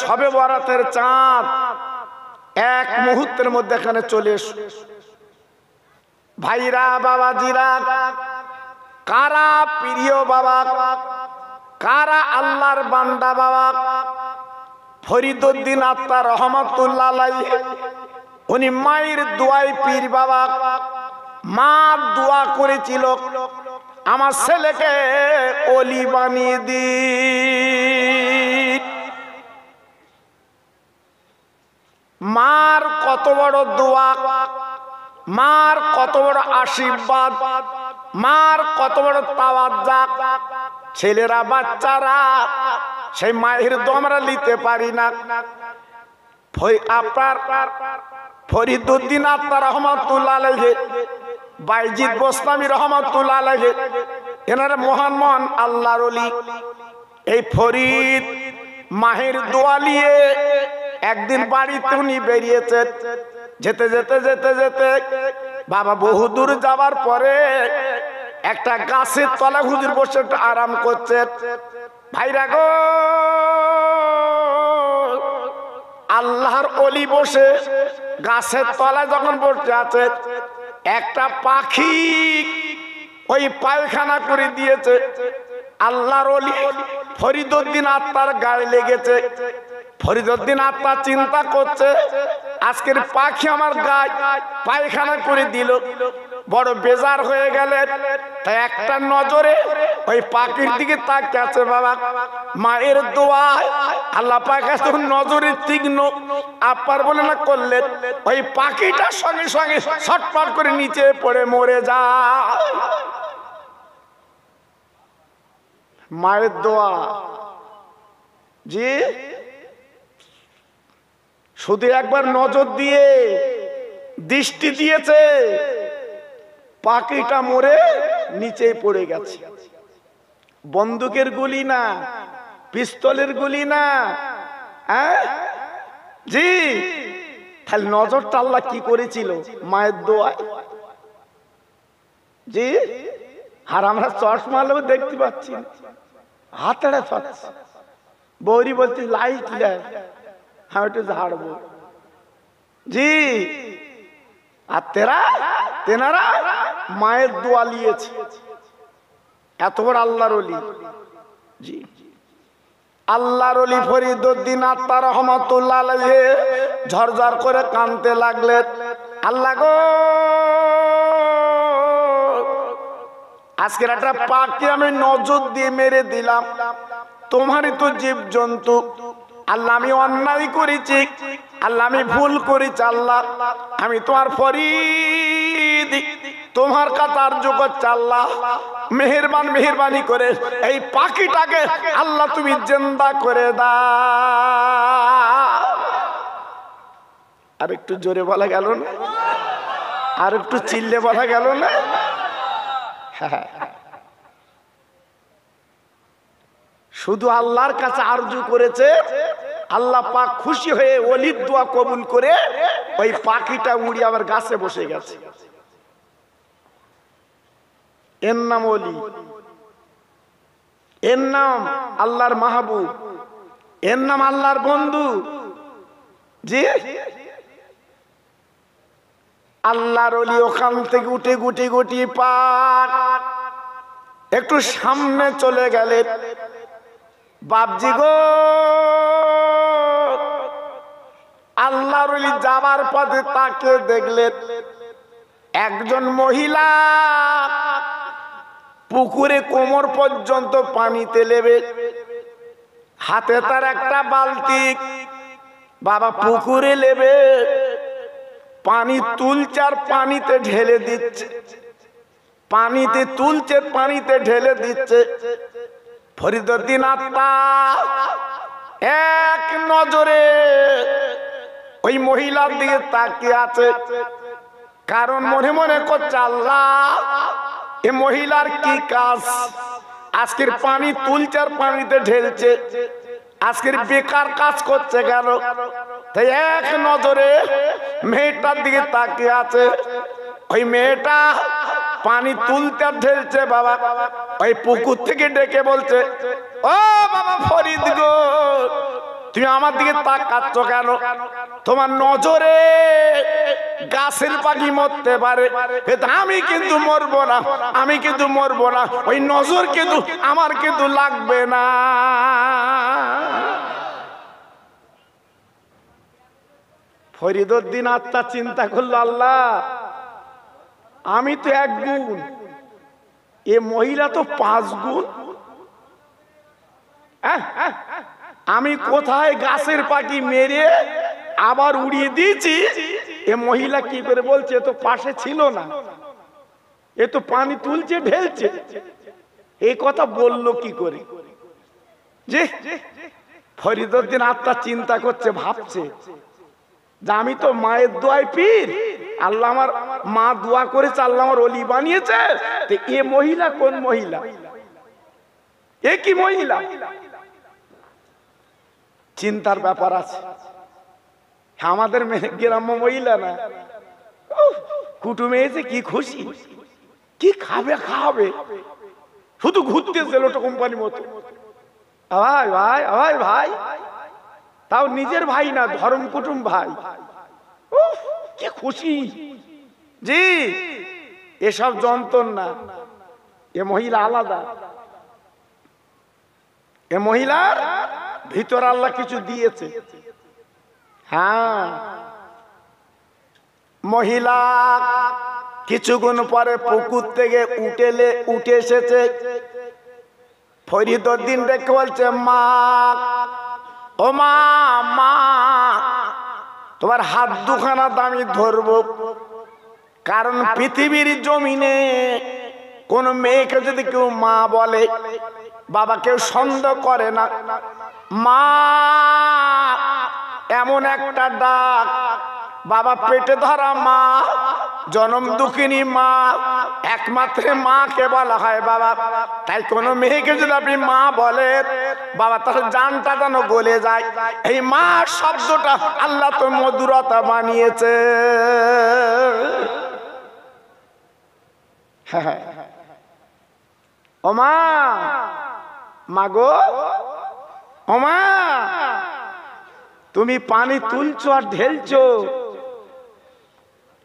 সবে বরাতের চাঁদ এক মুহূর্তের মধ্যে এখানে চলে এসো। ভাইরা বাবাজিরা, কারা প্রিয় বাবা, কারা আল্লাহর বান্দা বাবা, ফরিদউদ্দিন আত্মা রহমাতুল্লাহ আলাইহি, উনি মায়ের দোয়ায় পীর বাবা। মা দোয়া করেছিল আমার ছেলেকে ওলি বানিয়ে দিন। মার কত বড় দোয়া, মার কত বড় আশীর্বাদ, মার কত বড় তাওয়াজ্জা। ছেলেরা বাচ্চারা সেই মায়ের দোয়া আমরা নিতে পারি না। আপনার ফরিদউদ্দিন আত্মা রহমাতুল্লাহ আলাইহি, বাইজিদ বোস্তামি রহমাতুল্লাহ আলাইহি, এনারা মহান মহান আল্লাহর ওলি। এই ফরিদ মায়ের দোয়া নিয়ে একদিন বাড়িতে উনি বেরিয়েছেন। যেতে যেতে যেতে যেতে বাবা বহুদূর যাবার পরে একটা গাছের তলায় হুজুর বসে একটু আরাম করছেন। ভাইরা গো, আল্লাহর ওলি বসে গাছের তলায় যখন বসে আছে, একটা পাখি ওই পায়খানা করে দিয়েছে। আল্লাহর ওলি ফরিদউদ্দিন আত্মার গায়ে লেগেছে। ফরিদউদ্দিন আত্মা চিন্তা করছে, আজকের পাখি আমার গায়ে পায়খানা করে দিল, বড় বেজার হয়ে গেলেন। তাই একটা নজরে ওই পাখির দিকে তাকিয়ে আছে। বাবা মায়ের দোয়ায় আল্লাহ পাক নজরের তীক্ষ্ণ আপার বলে না করলেন, ওই পাখিটা সঙ্গে সঙ্গে ছটফট করে নিচে পড়ে মরে যায়। মায়ের দোয়া জি, শুধু একবার নজর দিয়ে দৃষ্টি দিয়েছে, পাখিটা মরে নিচে পড়ে গেছে। বন্দুকের গুলি না, পিস্তলের গুলি না, জি। তাহলে নজরটা আল্লাহ কি করেছিল? মায়ের দোয়ায় জি। আর আমরা চশমা লোক দেখতে পাচ্ছি, হাতেড়ে পাচ্ছি। বৌরি বলছি লাইট দেয়, আমি একটু ঝাড়বো জি। আর তেনারা মায়ের দোয়া নিয়েছে। এত বড় আল্লাহর ওলি জি। আল্লাহর ওলি ফরিদউদ্দিন আত্মা রহমাতুল্লাহ আলাইহি ঝরঝর করে কাঁদতে লাগলেন। আল্লাহ গো, আজকের একটা পাখি আমি নজর দিয়ে মেরে দিলাম, তোমারই তো জীব জন্তু। আল্লাহ আমি অন্যায় করেছি, আল্লাহ আমি ভুল করেছি। আল্লাহ আমি তোমার ফরিদ, তোমার কাতার করছে। আল্লাহ মেহেরবানি করে এই পাখিটাকে আল্লাহ তুমি জিন্দা করে দাও। আর একটু জোরে বলা গেল না? আর একটু চিল্লে বলা গেল না? শুধু আল্লাহর কাছে আরজু করেছে, আল্লাহ পাক খুশি হয়ে ওলির দোয়া কবুল করে ওই পাখিটা উড়ে আবার গাছে বসে গেছে। এর নাম ওলি, এর নাম আল্লাহর মাহবুব, এর নাম আল্লাহর বন্ধু জি। আল্লাহর ওলি ওখান থেকে উঠে গুটি গুটি পাক একটু সামনে চলে গেলেন। বাপজি গো, আল্লাহর ওলি যাবার পথে তাকে দেখলেন একজন মহিলা পুকুরে কোমর পর্যন্ত পানিতে নেবে, হাতে তার একটা বালতি। বাবা পুকুরে নেবে, পানি তুলছে আর পানিতে ঢেলে দিচ্ছে, পানিতে তুলছে পানিতে ঢেলে দিচ্ছে। ফরিদউদ্দিন আত্মা এক নজরে ওই মহিলার দিকে তাকিয়ে আছে, কারণ মনে মনে করছে আল্লাহ এ মহিলার কি কাজ, আজকের পানি তুলছে আর পানিতে ঢেলছে, আজকের বেকার কাজ করছে কেন? তাই এক নজরে মেয়েটার দিকে তাকিয়ে আছে। ওই মেয়েটা পানি তুলতে ঢেলছে। বাবা ওই পুকুর থেকে ডেকে বলছে, ও বাবা ফরিদ গো, তুমি আমার দিকে তাকাচ্ছ কেন? তোমার নজরে গাছের পাখি মরতে পারে, কিন্তু আমি কিন্তু মরবো না, আমি কিন্তু মরবো না। ওই নজর কিন্তু আমার কিন্তু লাগবে না। ফরিদউদ্দিন আত্মা চিন্তা করলো, আল্লাহ আমি তো 1 গুণ, এ মহিলা তো 5 গুণ। আমি কোথায় গাছের পাখি মেরে আবার উড়িয়ে দিয়েছি, এ মহিলা কি করে বলছে তো পাশে ছিল না, এ তো পানি তুলছে ঢেলছে, এই কথা বললো কি করে? যে ফরিদউদ্দিন আত্মা চিন্তা করছে, ভাবছে যে আমি তো মায়ের দোয়ায় পীর, আল্লাহ আমার মা দোয়া করেছে, আল্লাহ আমার ওলি বানিয়েছে, তো এ মহিলা কোন মহিলা, এ কি মহিলা? চিন্তার ব্যাপার আছে। আমাদের গ্রাম্য মহিলা না, কুটুমে এসে কি খুশি, কি খাবে খাবে, শুধু ঘুরতেছে লোটো কোম্পানি মতো। ভাই ভাই ভাই ভাই, তাও নিজের ভাই না, ধর্ম কুটুম ভাই, কি খুশি। জি, এসব যন্ত্রণা, এ মহিলা আলাদা, এ মহিলার ভিতর আল্লাহ কিছু দিয়েছে। হ্যাঁ, মহিলা কিছুক্ষণ পরে পুকুর থেকে উঠে এসেছে। ফরিদউদ্দিন ডেকে বলছে, মা ও মা, মা তোমার হাত দুখানা আমি ধরবো, কারণ পৃথিবীর জমিনে কোন মেয়েকে যদি কেউ মা বলে, বাবা কেউ সন্দেহ করে না। মা এমন একটা ডাক, বাবা পেটে ধরা মা, জনম দুঃখিনী মা, একমাত্র মাকে বলা হয় বাবা। তাই কোনো মেয়েকে যদি আপনি মা বলে, বাবা তার জানটা যেন গলে যায়। এই মা শব্দটা আল্লাহ তো মধুরতা বানিয়েছে। ও মা, মাগো, ও মা, তুমি পানি তুলছো আর ঢেলছো,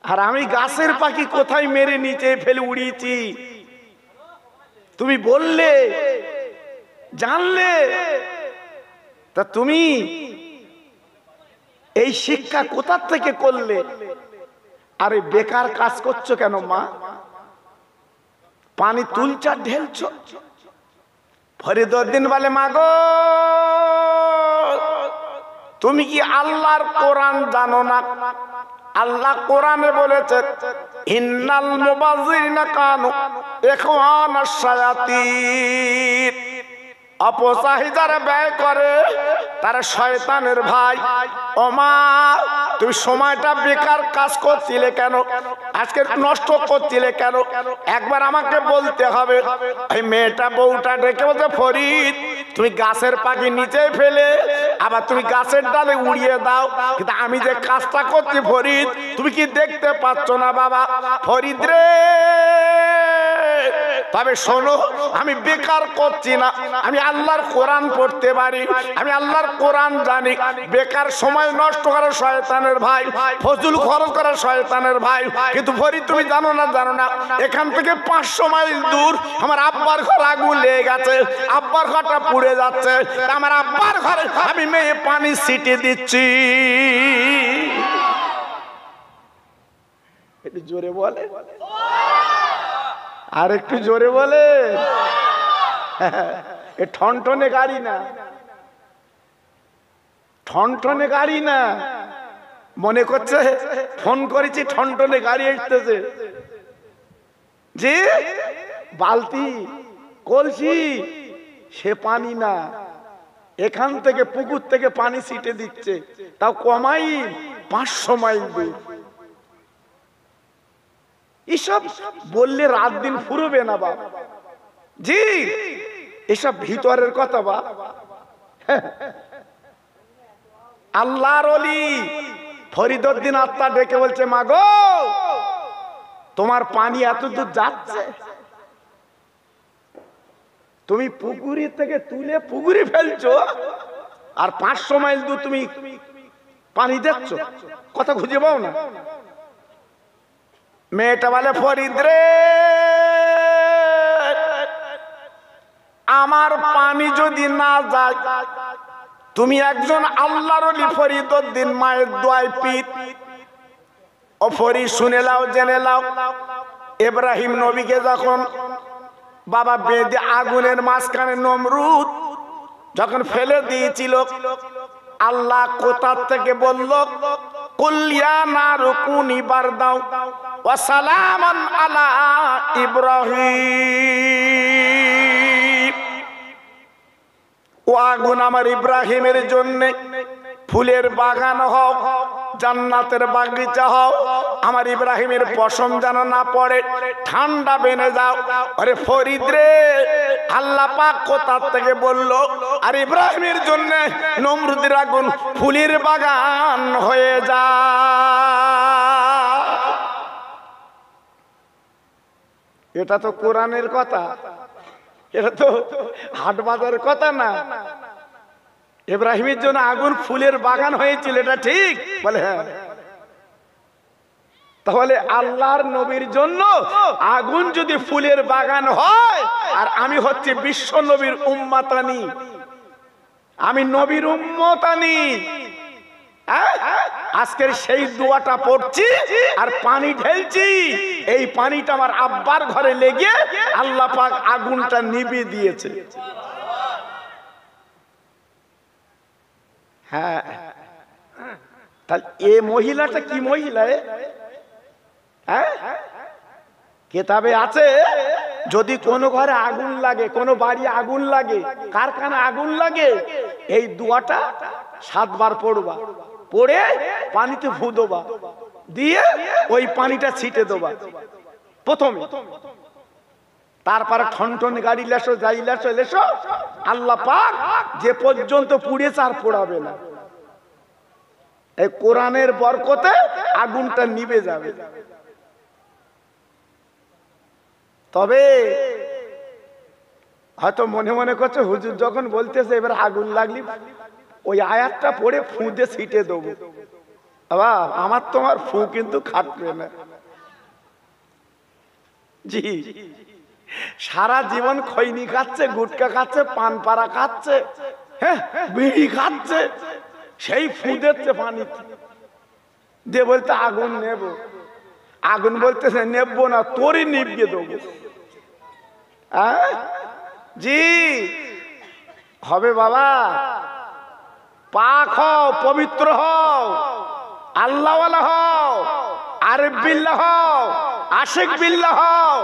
আর আমি গাছের পাখি কোথায় মেরে নিচে ফেলে উড়িয়েছি, তুমি বললে, জানলে, তা তুমি এই শিক্ষা কোথা থেকে করলে? আরে বেকার কাজ করছো কেন মা? পানি তুলছো আর ঢেলছো। ফরিদউদ্দিন বলে, মাগো তুমি কি আল্লাহর কোরআন জানো না? আল্লাহ কোরআনে বলেছে, ইন্নাল মুবাযযিরিনা কানু ইখওয়ানাশ শায়াতিন, অপচয় যারা ব্যয় করে তারা শয়তানের ভাই। ও মা, তুমি সময়টা বেকার কাজ করছিলে কেন? আজকে নষ্ট করছিলে কেন? একবার আমাকে বলতে হবে। এই মেয়েটা বউটা ডেকে বলছে, ফরিদ তুমি গাছের পাখি নিচে ফেলে আবার তুমি গাছের ডালে উড়িয়ে দাও, কিন্তু আমি যে কাজটা করছি ফরিদ, তুমি কি দেখতে পাচ্ছ না বাবা? ফরিদ রে, তবে শোনো, আমি বেকার করছি না, আমি আল্লাহর কোরআন পড়তে পারি, আমি আল্লাহর কোরআন জানি। বেকার সময় নষ্ট করা শয়তানের ভাই, ফজল খরচ করা শয়তানের ভাই। কিন্তু ফরিদ তুমি জানো না, জানো না, এখান থেকে 500 মাইল দূর আমার আব্বার ঘর আগুন লেগে গেছে, আব্বার ঘরটা পুড়ে যাচ্ছে, আমার আব্বার ঘরে আমি মেয়ে পানি ছিটিয়ে দিচ্ছি। একটু জোরে বলে, আর একটু জোরে বলে। এ ঠনঠনে গাড়ি না, ঠনঠনে গাড়ি না। মনে করছে ফোন করেছি, ঠনঠনে গাড়ি আসতেছে। যে বালতি কলসি, সে পানি না, এখান থেকে পুকুর থেকে পানি ছিটে দিচ্ছে, তাও কমাই 500 মাইল দূর। এসব বললে রাত দিন ফুরবে না বাবা। জি, এসব ভিতরের কথা বা। আল্লাহর ওলি ফরিদউদ্দিন আত্মা ডেকে বলছে, মাগো তোমার পানি এত দূর যাচ্ছে, তুমি পুকুরি থেকে তুলে পুকুরি ফেলছো, আর 500 মাইল দূর তুমি পানি দিচ্ছ, কথা খুঁজে পাও না। মেয়েটা বলে ফরিদ রে, আমার পানি যদি না যায়, তুমি একজন আল্লাহর ওলি ফরিদউদ্দিন মায়ের দোয়ায় পিত। ও ফরিদ শুনে লাও, জেনে লাও, ইব্রাহিম নবীকে যখন বাবা বেদে আগুনের মাঝখানে নমরুদ যখন ফেলে দিয়েছিল, আল্লাহ কোথা থেকে বলল, কুল ইয়া নারু কুনি বারদাও ওয়া সালামান আলা ইব্রাহিম। ও আগুন আমার ইব্রাহিমের জন্য ফুলের বাগান হও, জান্নাতের বাগিচা হও, আমার ইব্রাহিমের পশম যেন না পড়ে, ঠান্ডা বেনে যাও। আরে ফরিদ রে, আল্লাহ পাক কোথা থেকে বলল আর ইব্রাহিমের জন্য নমরুদের আগুন ফুলের বাগান হয়ে যা। এটা তো কোরআনের কথা, এটা তো হাট বাজারের কথা না। ইব্রাহিমের জন্য আগুন ফুলের বাগান হয়েছিল, এটা ঠিক বলে? হ্যাঁ। তাহলে আল্লাহর নবীর জন্য আগুন যদি ফুলের বাগান হয়, আর আমি হচ্ছে বিশ্ব নবীর উম্মতানি, আমি নবীর উম্মতানি, আজকের সেই দোয়াটা পড়ছি আর পানি ঢেলছি, এই পানিটা আমার আব্বার ঘরে লেগে আল্লাহ পাক আগুনটা নিভিয়ে দিয়েছে। হ্যাঁ, তাহলে এ মহিলাটা কি মহিলা? হ্যাঁ, কিতাবে আছে যদি কোনো ঘরে আগুন লাগে, কোনো বাড়ি আগুন লাগে, কারখানা আগুন লাগে, এই দোয়াটা 7 বার পড়বা, পড়ে পানিতে ফু দেবা, দিয়ে ওই পানিটা ছিটে দেবা প্রথমে। তারপরে ঠনঠন গাড়ি লেসো, যাই লেসো লেসো, আল্লাহ পাক যে পর্যন্ত পুড়েছে আর পোড়াবে না। এই কোরআনের বরকতে আগুনটা নিভে যাবে। তবে হয়তো মনে মনে করছে হুজুর যখন বলতেছে এবার আগুন লাগলি ওই আয়াতটা পড়ে ফু দিয়ে ছিটে দেবো, বাবা আমার তোমার ফু কিন্তু খাটবে না। জি, সারা জীবন খৈনি খাচ্ছে, গুটকা খাচ্ছে, পান পাড়া খাচ্ছে, হ্যাঁ বিড়ি খাচ্ছে, সেই ফু দিচ্ছে পানি দিয়ে, বলতে আগুন নেব। আগুন বলতেছে নেবো না, তোরই নিভিয়ে দেবো। জি হবে বাবা, পাক হও, পবিত্র হও, আল্লাহওয়ালা হও, আরিফ বিল্লাহ হও, আশিক বিল্লাহ হও,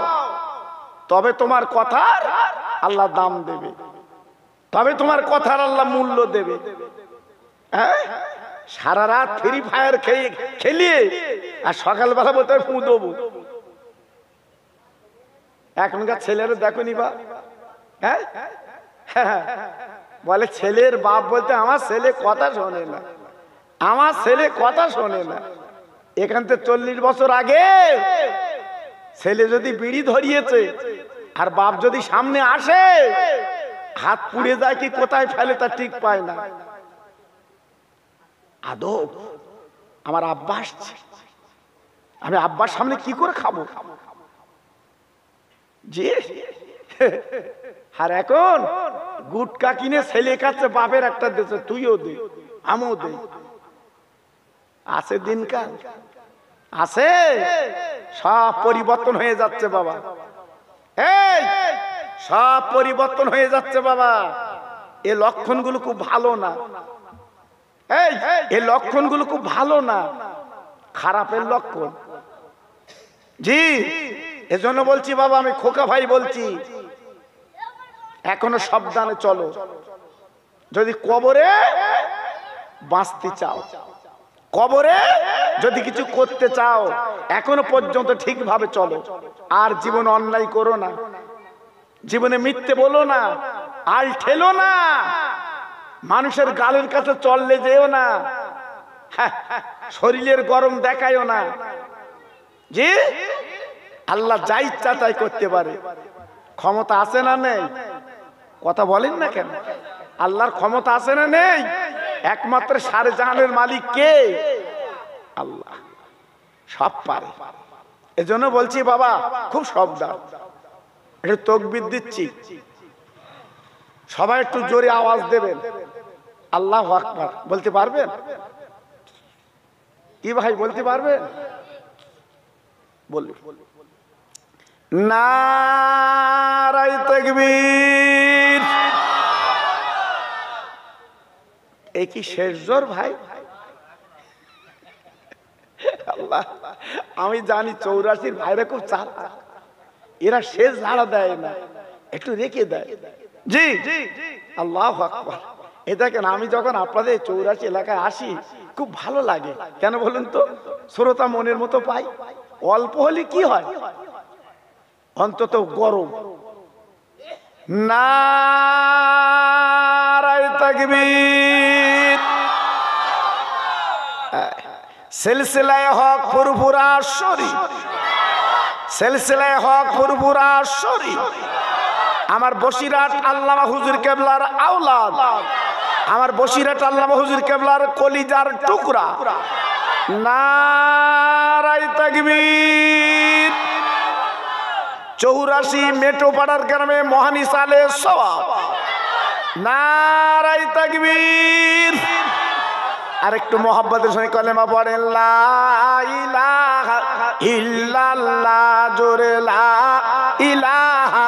তবে তোমার কথার আল্লাহ দাম দেবে, তবে তোমার কথার আল্লাহ মূল্য দেবে। হ্যাঁ, সারা রাত ফ্রি ফায়ার খেলিয়ে আর সকালবেলা বলতে ফু দেবো। এখনকার ছেলেরা দেখো নি বা, হ্যাঁ বলে ছেলের বাপ বলতে আমার ছেলে কথা শোনে না, আমার ছেলে কথা শোনে না। এখান থেকে 40 বছর আগে ছেলে যদি বিড়ি ধরিয়েছে আর বাপ যদি সামনে আসে, হাত পুড়ে যায় কি কোথায় ফেলে তা ঠিক পায় না। আদব, আমার আব্বা আসছে, আমি আব্বার সামনে কি করে খাবো? জি, আর এখন গুটকা কিনে ছেলে খাচ্ছে, বাপের একটা দেশে তুইও দে, আমিও দে। আছে দিনকাল, আছে, সব পরিবর্তন হয়ে যাচ্ছে বাবা, এই সব পরিবর্তন হয়ে যাচ্ছে বাবা। এই লক্ষণগুলো খুব ভালো না, এই লক্ষণগুলো খুব ভালো না, খারাপের লক্ষণ। জি, এজন্য বলছি বাবা, আমি খোকা ভাই বলছি, এখনো সাবধানে চলো। যদি কবরে বাঁচতে চাও, কবরে যদি কিছু করতে চাও, এখনো পর্যন্ত ঠিকভাবে চলো। আর জীবনে অন্যায় করো না, জীবনে মিথ্যে বলো না, আল ঠেলো না, মানুষের গালের কাছে চললে যেও না, শরীরের গরম দেখায়ও না। জি, আল্লাহ যা ইচ্ছা তাই করতে পারে, ক্ষমতা আছে না নেই? কথা বলেন না কেন? আল্লাহর ক্ষমতা আছে না নেই? একমাত্র সারে জাহানের মালিক কে? আল্লাহ, সব পারে। এজন্য বলছি বাবা খুব সাবধান। একটু তাকবীর দিচ্ছি, সবাই একটু জোরে আওয়াজ দেবেন। আল্লাহু আকবার বলতে পারবেন কি ভাই? বলতে পারবেন? বলুন। নারায়ে তাকবীর। এই কি শেষ জোর ভাই? আল্লাহ, আমি জানি 84 ভাইরা খুব চালাক, এরা শেষ ঝাড়া দেয় না, একটু রেখে দেয়। জি আল্লাহু আকবার। এ দেখেন, আমি যখন আপনাদের 84 এলাকায় আসি খুব ভালো লাগে। কেন বলুন তো? শ্রোতা মনের মতো পাই। অল্প হলে কি হয়, অন্তত গরম। নারায়ে তাকবীর। সিলসিলায়ে হক ফুরফুরা শরীফ, সিলসিলায়ে হক ফুরফুরা শরীফ। আমার বসিরহাট আল্লামা হুজুর কেবলার আওলাদ, আমার বসিরহাট আল্লামা হুজুর কেবলার কলিজার টুকরা। নারায়ে তাকবীর। 84 মেটোপাড়ার গ্রামে মহানিস আলে সওয়াব। নারায়ে তাকবীর। আর একটু মোহাব্বতের সঙ্গে কলেমা পড়েন, লা ইলাহা ইল্লাল্লাহ। জোরে লা ইলাহা।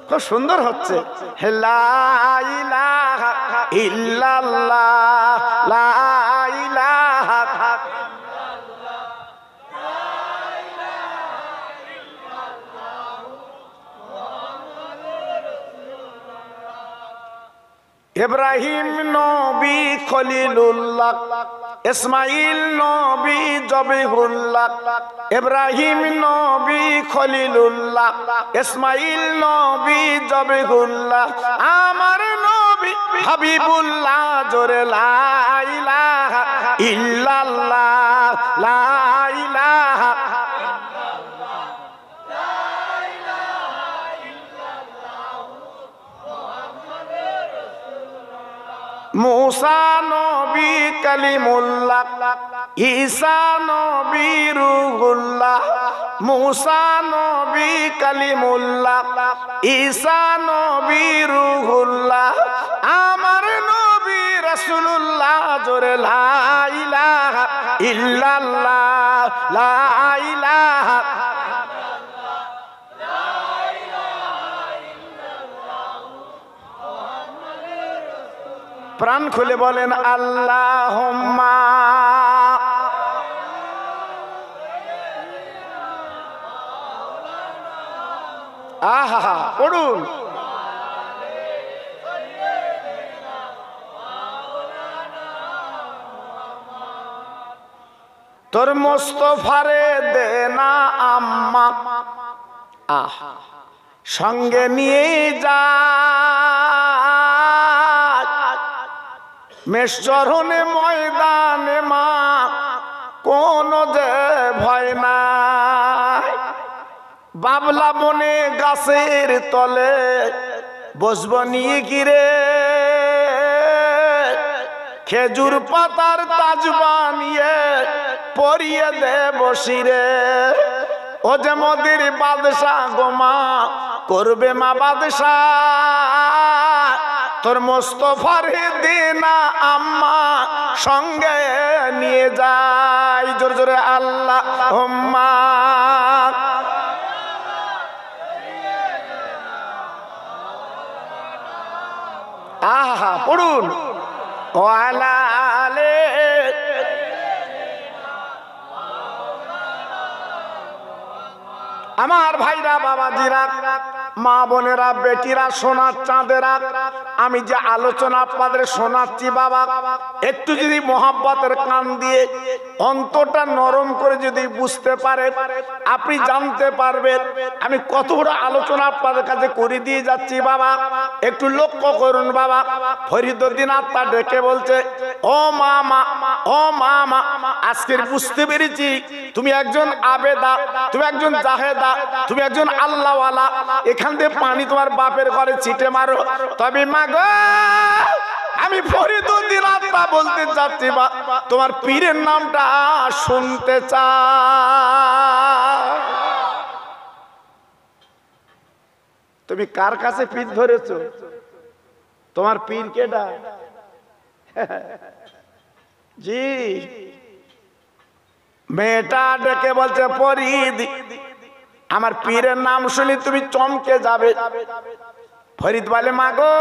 খুব সুন্দর হচ্ছে। লা ইলাহা ইল্লাল্লাহ, লা ইলাহা। ইব্রাহিম নবী খলিলুল্লাহ, ইসমাইল নবী জবিহুল্লাহ। ইব্রাহিম নবী খলিলুল্লাহ, ইসমাইল নবী জবিহুল্লাহ। আমার নবী হাবিবুল্লাহ। জোরে লা ইলাহা ইল্লাল্লাহ, লা ইলাহা। মুসা নবী কালিমুল্লাহ, ঈসা নবী রূহুল্লাহ। মুসা নবী কালিমুল্লাহ, ঈসা নবী রূহুল্লাহ। আমার নবী রাসূলুল্লাহ। জোরে লা ইলাহা ইল্লাল্লাহ, লা ইলাহা। প্রাণ খুলে বলেন আল্লাহুম্মা। আহা পড়ুন। তোর মুস্তাফারে দে না আম্মা, আহা সঙ্গে নিয়ে যা। মেষচরণে ময়দানে মা, কোন যে ভয় নাই। বাবলা বনে গাছের তলে বসব নিয়ে গিরে, খেজুর পাতার তাজ বানিয়ে পরিয়ে দে বসিরে। ও যে মদির বাদশাহ গোমা, করবে মা বাদশাহ। তোর মুস্তাফারে দে না আম্মা, সঙ্গে নিয়ে যাই। জোরে জোরে আল্লাহুম্মা। আহা পড়ুন। ওয়ালা আলে। আমার ভাইরা, বাবাজিরা, মা বোনেরা, বেটিরা, সোনার চাঁদেরা, আমি যে আলোচনা আপনাদের শোনাচ্ছি বাবা, একটু যদি মহাব্বতের কান দিয়ে অন্তরটা নরম করে যদি বুঝতে পারেন, আপনি জানতে পারবেন আমি কত বড় আলোচনা আপনাদের কাছে করে দিয়ে যাচ্ছি বাবা। একটু লক্ষ্য করুন বাবা। ফরিদউদ্দিন আত্মা ডেকে বলছে, ও মামা, ও মামা, আজকের বুঝতে পেরেছি তুমি একজন আবেদা, তুমি একজন জাহেদা, তুমি একজন আল্লাহওয়ালা। এখান থেকে পানি তোমার বাপের ঘরে ছিটে মারো। তবে মা গো, আমি ফরিদউদ্দিন আত্মা বলতে চাচ্ছি বা তোমার পীরের নামটা শুনতে চাই। তুমি কার কাছে পিঠ ধরেছো? তোমার পীর কেডা? জি, মেয়েটা ডেকে বলছে, ফরিদ, আমার পীরের নাম শুনি তুমি চমকে যাবে। ফরিদ বলে, মা গো,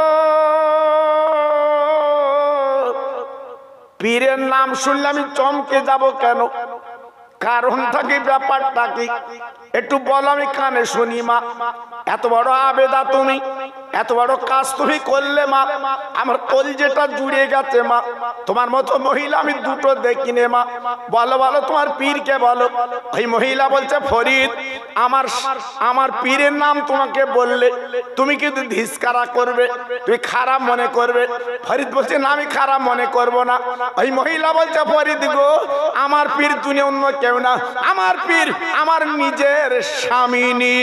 পীরের নাম শুনলে আমি চমকে যাব কেন? কারণটা কি, ব্যাপারটা কি একটু বলো, আমি কানে শুনি। মা, এত বড় আবেদা তুমি, এত বড় কাজ তুমি করলে মা, আমার কলিজাটা জুড়ে গেছে মা। তোমার মতো মহিলা আমি দুটো দেখিনি মা। বলো বলো, তোমার পীরকে বলো। ওই মহিলা বলছে, ফরিদ, আমার পীরের নাম তোমাকে বললে তুমি কিন্তু ধিস্কারা করবে, তুমি খারাপ মনে করবে। ফরিদ বলছে, না, আমি খারাপ মনে করব না। ওই মহিলা বলছে, ফরিদ গো, আমার পীর তুমি অন্য কেউ না, আমার পীর আমার নিজের স্বামিনী।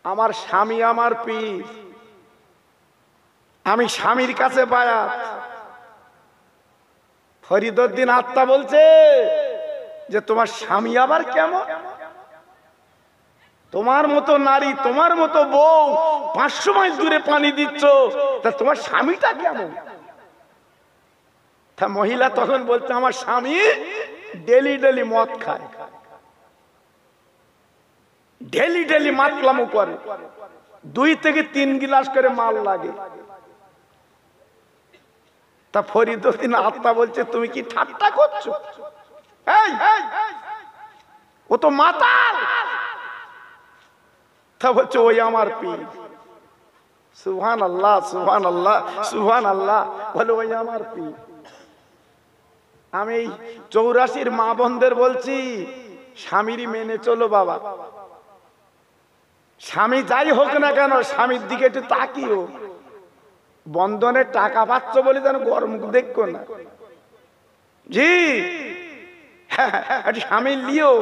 আমার স্বামী আমার পীর, আমি স্বামীর কাছে বায়াত। ফরিদউদ্দিন আত্মা বলছে যে তোমার স্বামী আবার কেমন? তোমার মতো নারী, তোমার মতো বউ 500 মাইল দূরে পানি দিচ্ছ, তা তোমার স্বামীটা কেমন? তা মহিলা তখন বলছে, আমার স্বামী ডেলি ডেলি মদ খায়, ডেলি ডেলি মাতলামো করে, 2 থেকে 3 গিলাস করে মাল লাগে। তা ফরিদউদ্দিন আত্মা বলছে, তুমি কি ঠাট্টা করছো? এই, ও তো মাতাল। তা বলছে, ওই আমার পীর। সুবহানাল্লাহ, সুবহানাল্লাহ, সুবহানাল্লাহ। বলে, ওই আমার পীর। আমি 84 মা বোনদের বলছি, স্বামীরই মেনে চলো বাবা। স্বামী যাই হোক না কেন, স্বামীর দিকে একটু তাকিও। বন্ধনে টাকা পাচ্ছ বলে যেন গরম দেখো না। জি, স্বামী লিও।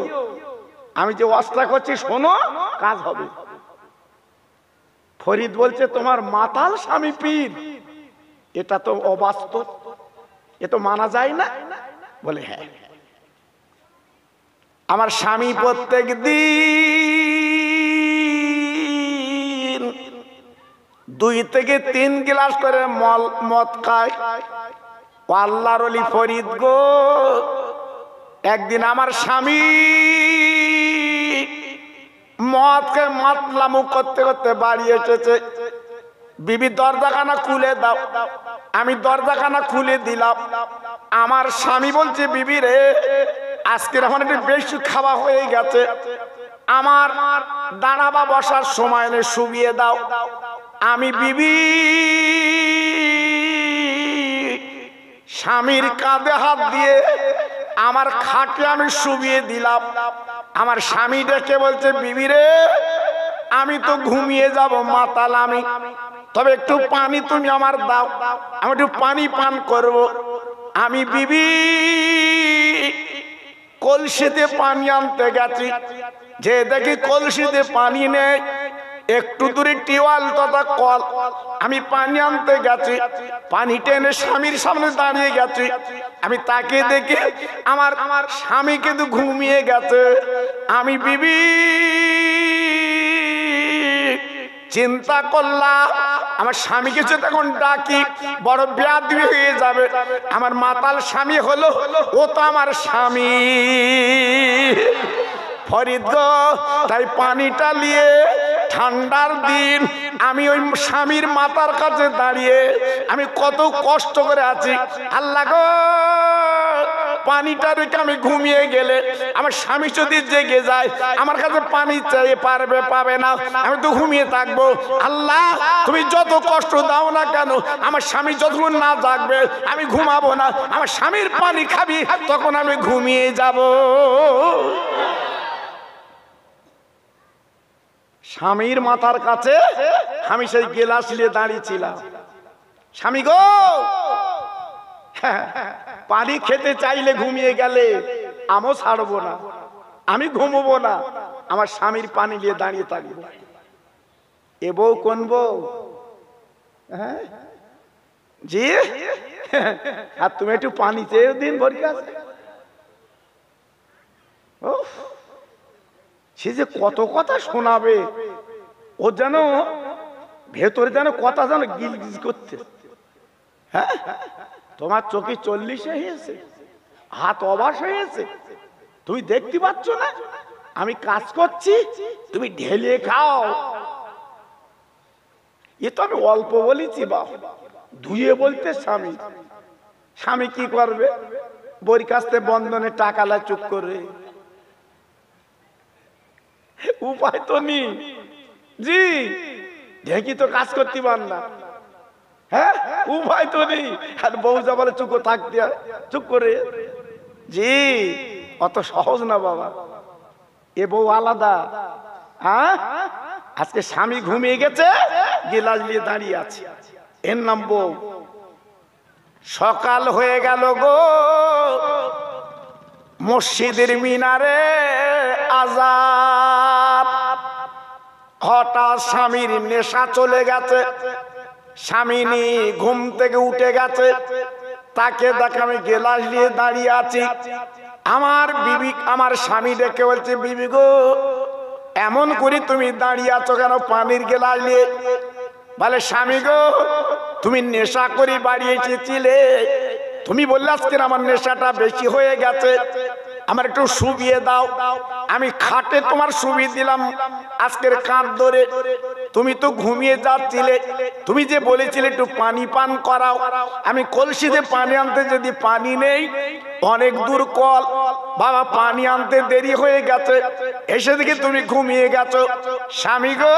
আমি যে অস্ত্র করছি শোনো, কাজ হবে। ফরিদ বলছে, তোমার মাতাল স্বামী পীর, এটা তো অবাস্তব, এ তো মানা যায় না। বলে, হ্যাঁ, আমার স্বামী প্রত্যেক দিন 2 থেকে 3 গিলাস করে মদ খায়। আল্লাহর ওলি ফরিদ গো, একদিন আমার স্বামী মদ খেয়ে মাতলামু করতে করতে বাড়ি এসেছে। বিবি, দরজাখানা খুলে দাও। আমি দরজাখানা খুলে দিলাম। আমার স্বামী বলছে, বিবি রে, আজকে এখন একটু বেশি খাওয়া হয়ে গেছে, আমার দাঁড়াবা বসার সময় নেই, শুবিয়ে দাও। আমি বিবি স্বামীর কাঁধে হাত দিয়ে আমার খাটে আমি শুবিয়ে দিলাম। আমার স্বামী ডেকে বলছে, বিবি রে, আমি তো ঘুমিয়ে যাব, মাতাল আমি, তবে একটু পানি তুমি আমার দাও, আমি একটু পানি পান করব। আমি বিবি কলসিতে পানি আনতে গেছি, যে দেখি কলসিতে পানি নেই, একটু দূরে টিওয়াল তথা কল, আমি পানি আনতে গেছি, পানি টেনে স্বামীর সামনে দাঁড়িয়ে গেছি। আমি তাকে দেখে আমার স্বামী কিন্তু ঘুমিয়ে গেছে। আমি বিবি চিন্তা করলাম, আমার স্বামীকে যদি এখন ডাকি বড় ব্যাধি হয়ে যাবে। আমার মাতাল স্বামী হলো, ও তো আমার স্বামী। ফরিদ গো, তাই পানিটা নিয়ে ঠান্ডার দিন আমি ওই স্বামীর মাথার কাছে দাঁড়িয়ে আমি কত কষ্ট করে আছি। আল্লাহ গো, পানিটা রেখে আমি ঘুমিয়ে গেলে আমার স্বামী যদি জেগে যায় আমার কাছে পানি চাইয়ে পারবে পাবে না, আমি তো ঘুমিয়ে থাকবো। আল্লাহ তুমি যত কষ্ট দাও না কেন আমার স্বামী যতক্ষণ না জাগবে আমি ঘুমাবো না, আমার স্বামীর পানি খাবি তখন আমি ঘুমিয়ে যাব। স্বামীর মাথার কাছে আমি সেই গেলাস নিয়ে দাঁড়িয়েছিলাম, স্বামী গো পানি খেতে চাইলে ঘুমিয়ে গেলে আমিও ছাড়বো না, আমি ঘুমবো না, আমার স্বামীর পানি নিয়ে দাঁড়িয়ে থাকবো। এ বউ কোন বউ? হ্যাঁ জি, আর তুমি একটু পানি চেয়ে দিন ভরি কাছে। সে যে কত কথা শোনাবে, ও যেন ভেতরে যেন কথা যেন গিলগিল করতে। হ্যাঁ তোমার চোখে 40 হয়েছে, হাত অবাস হয়েছে, তুমি দেখতে পাচ্ছ না আমি কাজ করছি, তুমি ঢেলে খাও। এ তো আমি অল্প বলেছি বাপ, ধুয়ে বলতে স্বামী, স্বামী কি করবে? বই কাছতে বন্ধনে টাকা লা চুপ করে, উপায় তো নেই জি, ঢেকি তো কাজ করতে পার না। হ্যাঁ উপায় তো নেই, আর বউ যা বলে চুপ থাকতে চুপ করে। জি অত সহজ না বাবা, এ বউ আলাদা। হ্যাঁ আজকে স্বামী ঘুমিয়ে গেছে, গিলাস নিয়ে দাঁড়িয়ে আছে, এর নাম বউ। সকাল হয়ে গেল গো, মসজিদের মিনারে আযান। হঠাৎ স্বামীর নেশা চলে গেছে, স্বামী ঘুম থেকে উঠে গেছে, তাকে দেখ আমি গেলাস নিয়ে দাঁড়িয়ে আছি। আমার বিবি, আমার স্বামী ডেকে বলছে, বিবি গো এমন করে তুমি দাঁড়িয়ে আছো কেন পানির গেলাস নিয়ে? বলে স্বামী গো তুমি নেশা করে বাড়ি এসেছিলে, তুমি বললে আজকে আমার নেশাটা বেশি হয়ে গেছে, আমার একটু শুবিয়ে দাও। আমি খাটে তোমার শুবিয়ে দিলাম আজকের কাঁধ ধরে, তুমি তো ঘুমিয়ে যাচ্ছিলে, তুমি যে বলেছিলে একটু পানি পান করাও, আমি কলসিতে পানি আনতে যদি পানি নেই, অনেক দূর কল বাবা, পানি আনতে দেরি হয়ে গেছে, এসে দেখি তুমি ঘুমিয়ে গেছো। স্বামী গো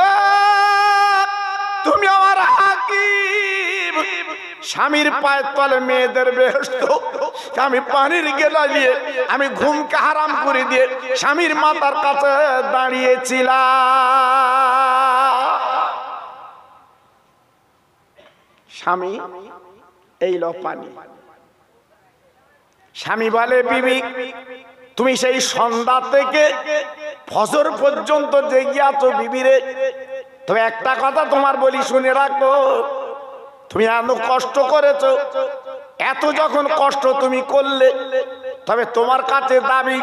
তুমি আমার হাকিম, স্বামীর পায়ের তলে মেয়েদের বেহেশত, আমি পানির গেলা নিয়ে আমি ঘুমকে হারাম করে দিয়ে স্বামীর মাথার কাছে দাঁড়িয়েছিলাম। স্বামী এই লো পানি। স্বামী বলে বিবি তুমি সেই সন্ধ্যা থেকে ফজর পর্যন্ত জেগে আছো বিবিরে, তবে একটা কথা তোমার বলি শুনে রাখো, তুমি এত কষ্ট করেছো, এত যখন কষ্ট তুমি করলে, তবে তোমার কাছে দাবি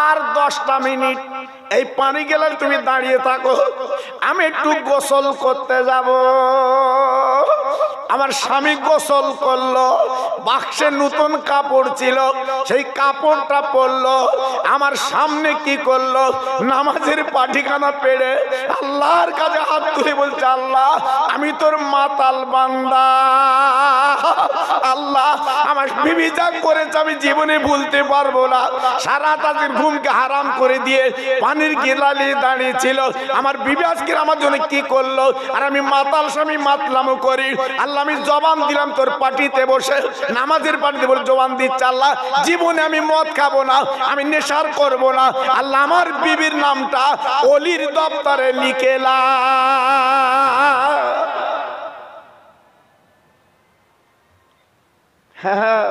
আর 10টা মিনিট এই পানি গেলে তুমি দাঁড়িয়ে থাকো, আমি একটু গোসল করতে যাব। আমার স্বামী গোসল করলো, বাক্সে নতুন কাপড় ছিল, সেই কাপড়টা পরলো, আমার সামনে কি করলো, নামাজের পাটিখানা পেড়ে আল্লাহর কাছে হাত তুলে বলছে, আল্লাহ আমি তোর মাতাল বান্দা, আল্লাহ আমার বিবি যা করেছে আমি জীবনে ভুলতে পারবো না। সারা তাদের ঘুমকে হারাম করে দিয়ে পানির গেলা নিয়ে দাঁড়িয়েছিল, আমার বিবি আজকে আমার জন্য কি করলো, আর আমি মাতাল স্বামী মাতলামও করি। আল্লাহ আমি জবান দিলাম তোর পাটিতে বসে, নামাজের পাটিতে বলে জবান দিচ্ছে, আল্লাহ জীবনে আমি মদ খাবো না, আমি নেশার করব না, আল্লাহ আমার বিবির নামটা ওলির দপ্তরে লিখেলা। হ্যাঁ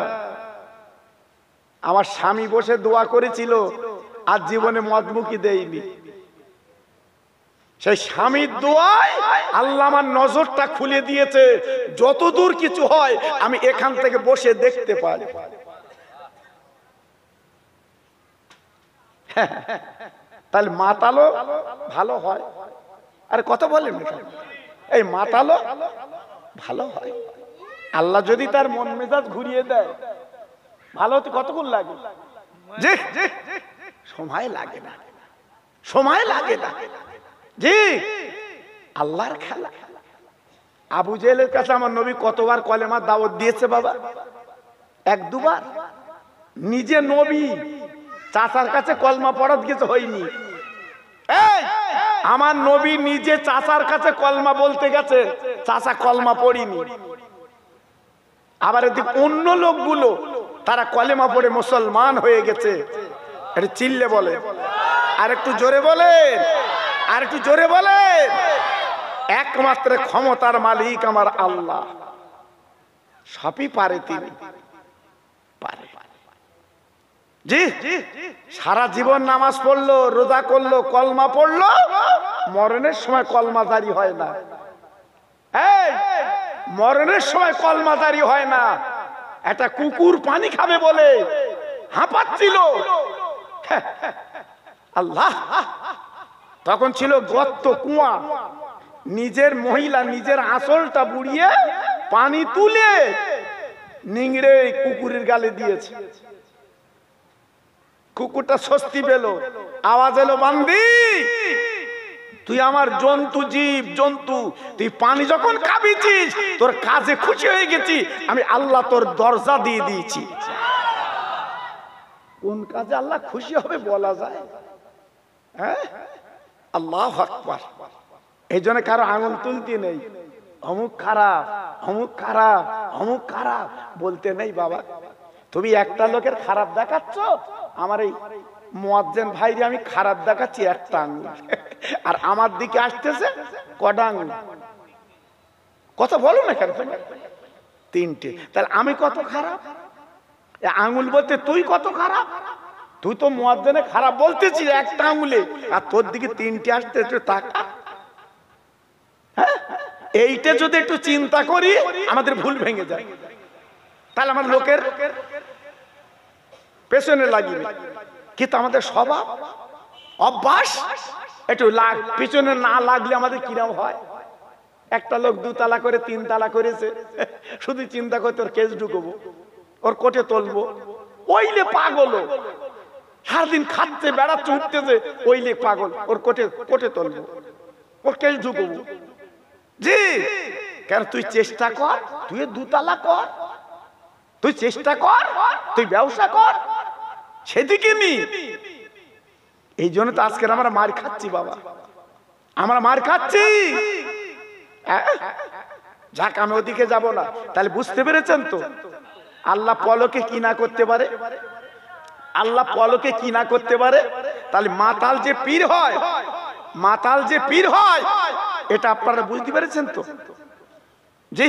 আমার স্বামী বসে দোয়া করেছিল, আর জীবনে মদমুখী দেয়নি। সেই স্বামীর দোয়ায় আল্লাহ আমার নজরটা খুলে দিয়েছে, যতদূর কিছু হয় আমি এখান থেকে বসে দেখতে পাই। তাহলে মাতালো ভালো হয়, আরে কথা বলেন এই মাতালো ভালো হয়। আল্লাহ যদি তার মন মেজাজ ঘুরিয়ে দেয়, ভালো হতে কতক্ষণ লাগে? সময় লাগে না, সময় লাগে না জি, আল্লাহর খেলা। আবু জেহেলের কাছে আমার নবী কতবার কলেমার দাওয়াত দিয়েছে বাবা? 1-2 বার নিজে নবী, চাচার কাছে কলমা পড়াতে কিছু হয়নি। এই আমার নবী নিজে চাচার কাছে কলমা বলতে গেছে, চাচা কলমা পড়িনি। আবার এদিকে অন্য লোকগুলো তারা কলেমা পড়ে মুসলমান হয়ে গেছে। এটা চিল্লে বলে, আর একটু জোরে বলেন, আর একটু জোরে বলেন। একমাত্র ক্ষমতার মালিক আমার আল্লাহ, সবই পারে, তিনি পারে। জি, সারা জীবন নামাজ পড়লো, রোজা করলো, কলমা পড়লো, মরণের সময় কলমা জারি হয় না। এই মরণের সময় কলমা জারি হয় না। একটা কুকুর পানি খাবে বলে হাঁপাচ্ছিল, আল্লাহ তখন ছিল গর্ত, কুয়া, নিজের মহিলা নিজের আঁচলটা বুড়িয়ে পানি তুলে নিংড়ে কুকুরের গালে দিয়েছে। কুকুরটা স্বস্তি পেল, আওয়াজ এলো, বান্দি তুই আমার জন্তু, জীব জন্তু, তুই পানি যখন খাবিছিস তোর কাজে খুশি হয়ে গেছি, আমি আল্লাহ তোর দরজা দিয়ে দিয়েছি। কোন কাজে আল্লাহ খুশি হবে বলা যায়? হ্যাঁ, আল্লাহু আকবার। এই জন্য কারো আঙুল তুলতে নেই, অমুক খারাপ, অমুক খারাপ, অমুক খারাপ বলতে নেই। বাবা তুমি একটা লোকের খারাপ দেখাচ্ছ, আমার এই মুয়াজ্জিন ভাইরে আমি খারাপ দেখাচ্ছি একটা আঙুল, আর আমার দিকে আসতেছে কটা আঙুল? কথা বলো না কেন? তিনটে। তাহলে আমি কত খারাপ? আঙুল বলতে তুই কত খারাপ? তুই তো মুয়াজ্জিনে খারাপ বলতেছিস একটা আঙুলে, আর তোর দিকে তিনটে আসতে, একটু তাকা। হ্যাঁ, এইটা যদি একটু চিন্তা করি আমাদের ভুল ভেঙে যায়। তাহলে আমার লোকের পেছনে লাগিয়ে, কিন্তু আমাদের স্বভাব অভ্যাস একটু পিছনে না লাগলে আমাদের কিরম হয়। একটা লোক 2 তালা করে 3 তালা করেছে, শুধু চিন্তা করতে ওর কেস ঢুকবো, ওর কোটে তুলবো, ওইলে পাগল, সারাদিন খাচ্ছে বেড়াচ্ছে উঠতেছে, ওইলে পাগল, ওর কোটে তুলবো, ওর কেস ঢুকবো। জি, কেন? তুই চেষ্টা কর, তুই 2 তালা কর, তুই চেষ্টা কর, তুই ব্যবসা কর, সেদিকে নি। এই জন্য তো আজকে আমরা মার খাচ্ছি বাবা, আমরা মার খাচ্ছি। যাক, আমি ওদিকে যাব না। তাহলে বুঝতে পেরেছেন তো আল্লাহ পলকে কি না করতে পারে, আল্লাহ পলকে কি না করতে পারে। তাহলে মাতাল যে পীর হয়, মাতাল যে পীর হয়, এটা আপনারা বুঝতে পেরেছেন তো? জি,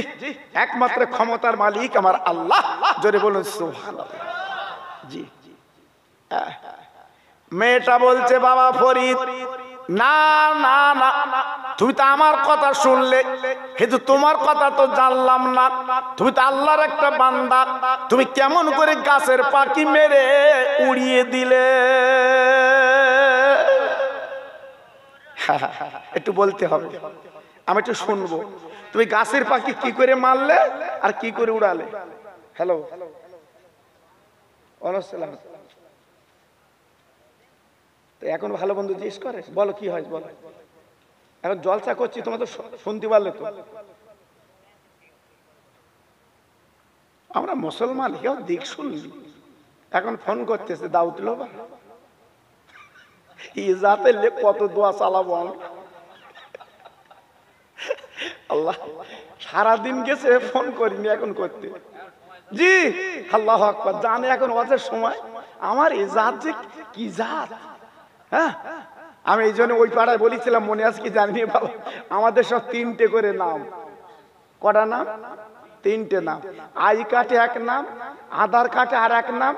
একমাত্র ক্ষমতার মালিক আমার আল্লাহ। জোরে বলুন সুবহানাল্লাহ। জি, মেয়েটা বলছে, বাবা ফরিদ, না না না, তুমি তো আমার কথা শুনলে, কিন্তু তোমার কথা তো জানলাম না। তুমি তো আল্লাহর একটা বান্দা, তুমি কেমন করে গাছের পাখি মেরে উড়িয়ে দিলে? একটু বলতে হবে, আমি একটু শুনবো। তুমি গাছের পাখি কি করে মারলে আর কি করে উড়ালে? হ্যালো, ওয়ালাইকুম। তো এখন ভালো বন্ধু জিজ্ঞেস করে, বলো কি হয়, বলো। এখন জলসা করছি, তোমার তো শুনতে পারলে তো। আমরা মুসলমান, কেউ দিক শুনলি, এখন ফোন করতেছে, দাউদ লোবা ইজাতে লে কত দোয়া চালাবো আমি। আল্লাহ, সারাদিন গেছে, ফোন করিনি, এখন করতে। জি, আল্লাহু আকবার। জানে এখন ওয়াজের সময় আমার এই জাত যে কি জাত। হ্যাঁ, আমি এই জন্য ওই পাড়ায় বলেছিলাম, মনে আছে কি জানি বাবা, আমাদের সব 3টে করে নাম। কটা নাম? 3টে নাম। আই কার্ডে এক নাম, আধার কার্ডে আর এক নাম,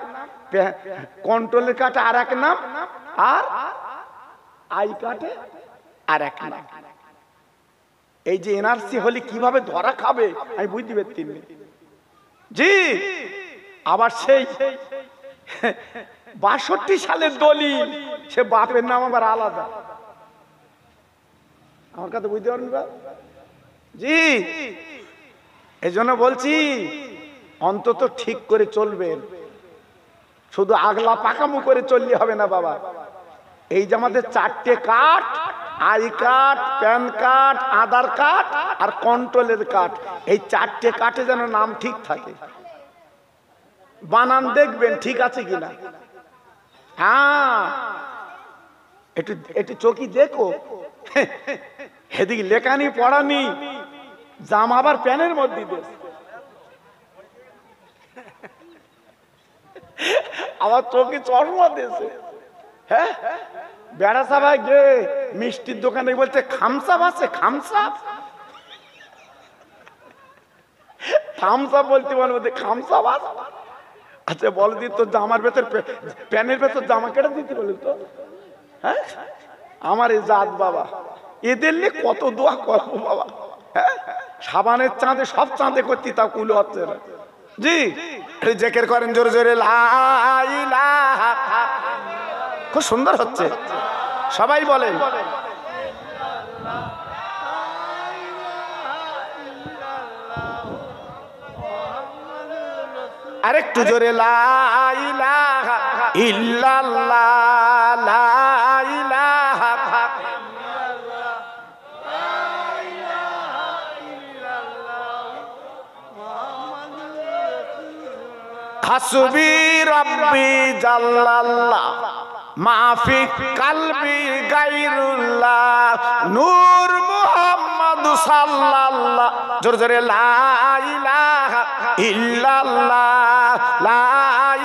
কন্ট্রোলের কার্ডে আর এক নাম, আর আই কার্ডে আর এক নাম। এই যে এনআরসি হলে কিভাবে ধরা খাবে আমি বুঝতে পারছি। জি, আবার সেই 62 সালের দলিল, সে বাপের নাম আবার আলাদা। আমার কথা বুঝতে পারেন? জি, এই জন্য বলছি অন্তত ঠিক করে চলবেন, শুধু আগলা পাকামু করে চললে হবে না বাবা। এই যে আমাদের 4টে card, I card, PAN card, Aadhaar card আর কন্ট্রোলের কার্ড, এই 4টে কার্ডে যেন নাম ঠিক থাকে। বানান দেখবেন ঠিক আছে কিনা। হ্যাঁ, একটু চোখি দেখো, এদিকে লেখানি পড়ানি, জামা আবার প্যানের মধ্যে দেশ, আবার চোখে চশমা দিয়েছে। হ্যাঁ, বেড়া সাবাই গে মিষ্টির দোকানে বলছে খামসাপ আছে, খামসাপ খামসাপ বলতে বলতে খামসাপ আছে। আচ্ছা বল দি তো জামার ভেতর, প্যানের ভেতর জামা কেটে দিতে বলি তো। হ্যাঁ, আমার এই জাত বাবা, এদের নিয়ে কত দোয়া করবো বাবা। হ্যাঁ, সাবানের চাঁদে সব চাঁদে করতে তা কুল হচ্ছে না। জি জেকের করেন জোরে জোরে লা ইলাহা, খুব সুন্দর হচ্ছে, সবাই বলেন। আরেকটু জোরে লা ইলাহা ইল্লাল্লাহ, লা ইলাহা হাসবি রাব্বি জাল্লাল্লাহ মাফি কালবি গায়রুল্লাহ নূর মুহাম্মদ সাল্লাল্লাহ। জোরে জোরে লা ইলাহা ইল্লাল্লাহ, লা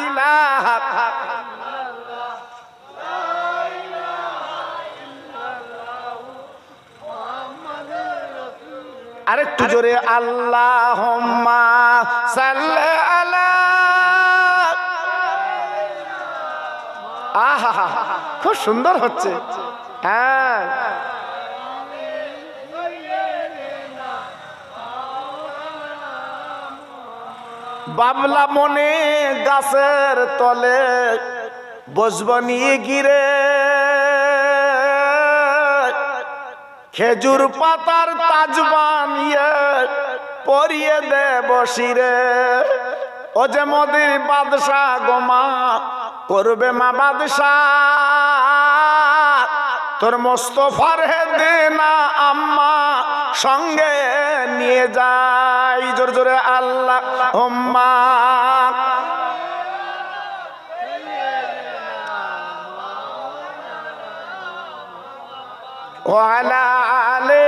ইলাহা আরেকটু জোরে আল্লাহুম্মা সাল্লি আলা। আহা, খুব সুন্দর হচ্ছে। হ্যাঁ, বাবলা মনে গাছের তলে বসব নিয়ে গিরে, খেজুর পাতার তাজ বানিয়ে পরিয়ে দে বসিরে। ও যে মদির বাদশাহ গোমা করবে মা বাদশাহ, তোর মোস্তফার হেদে না আম্মা সঙ্গে নিয়ে যাই। জোরে জোরে আল্লাহ হুম্মা ওয়ালা আলে।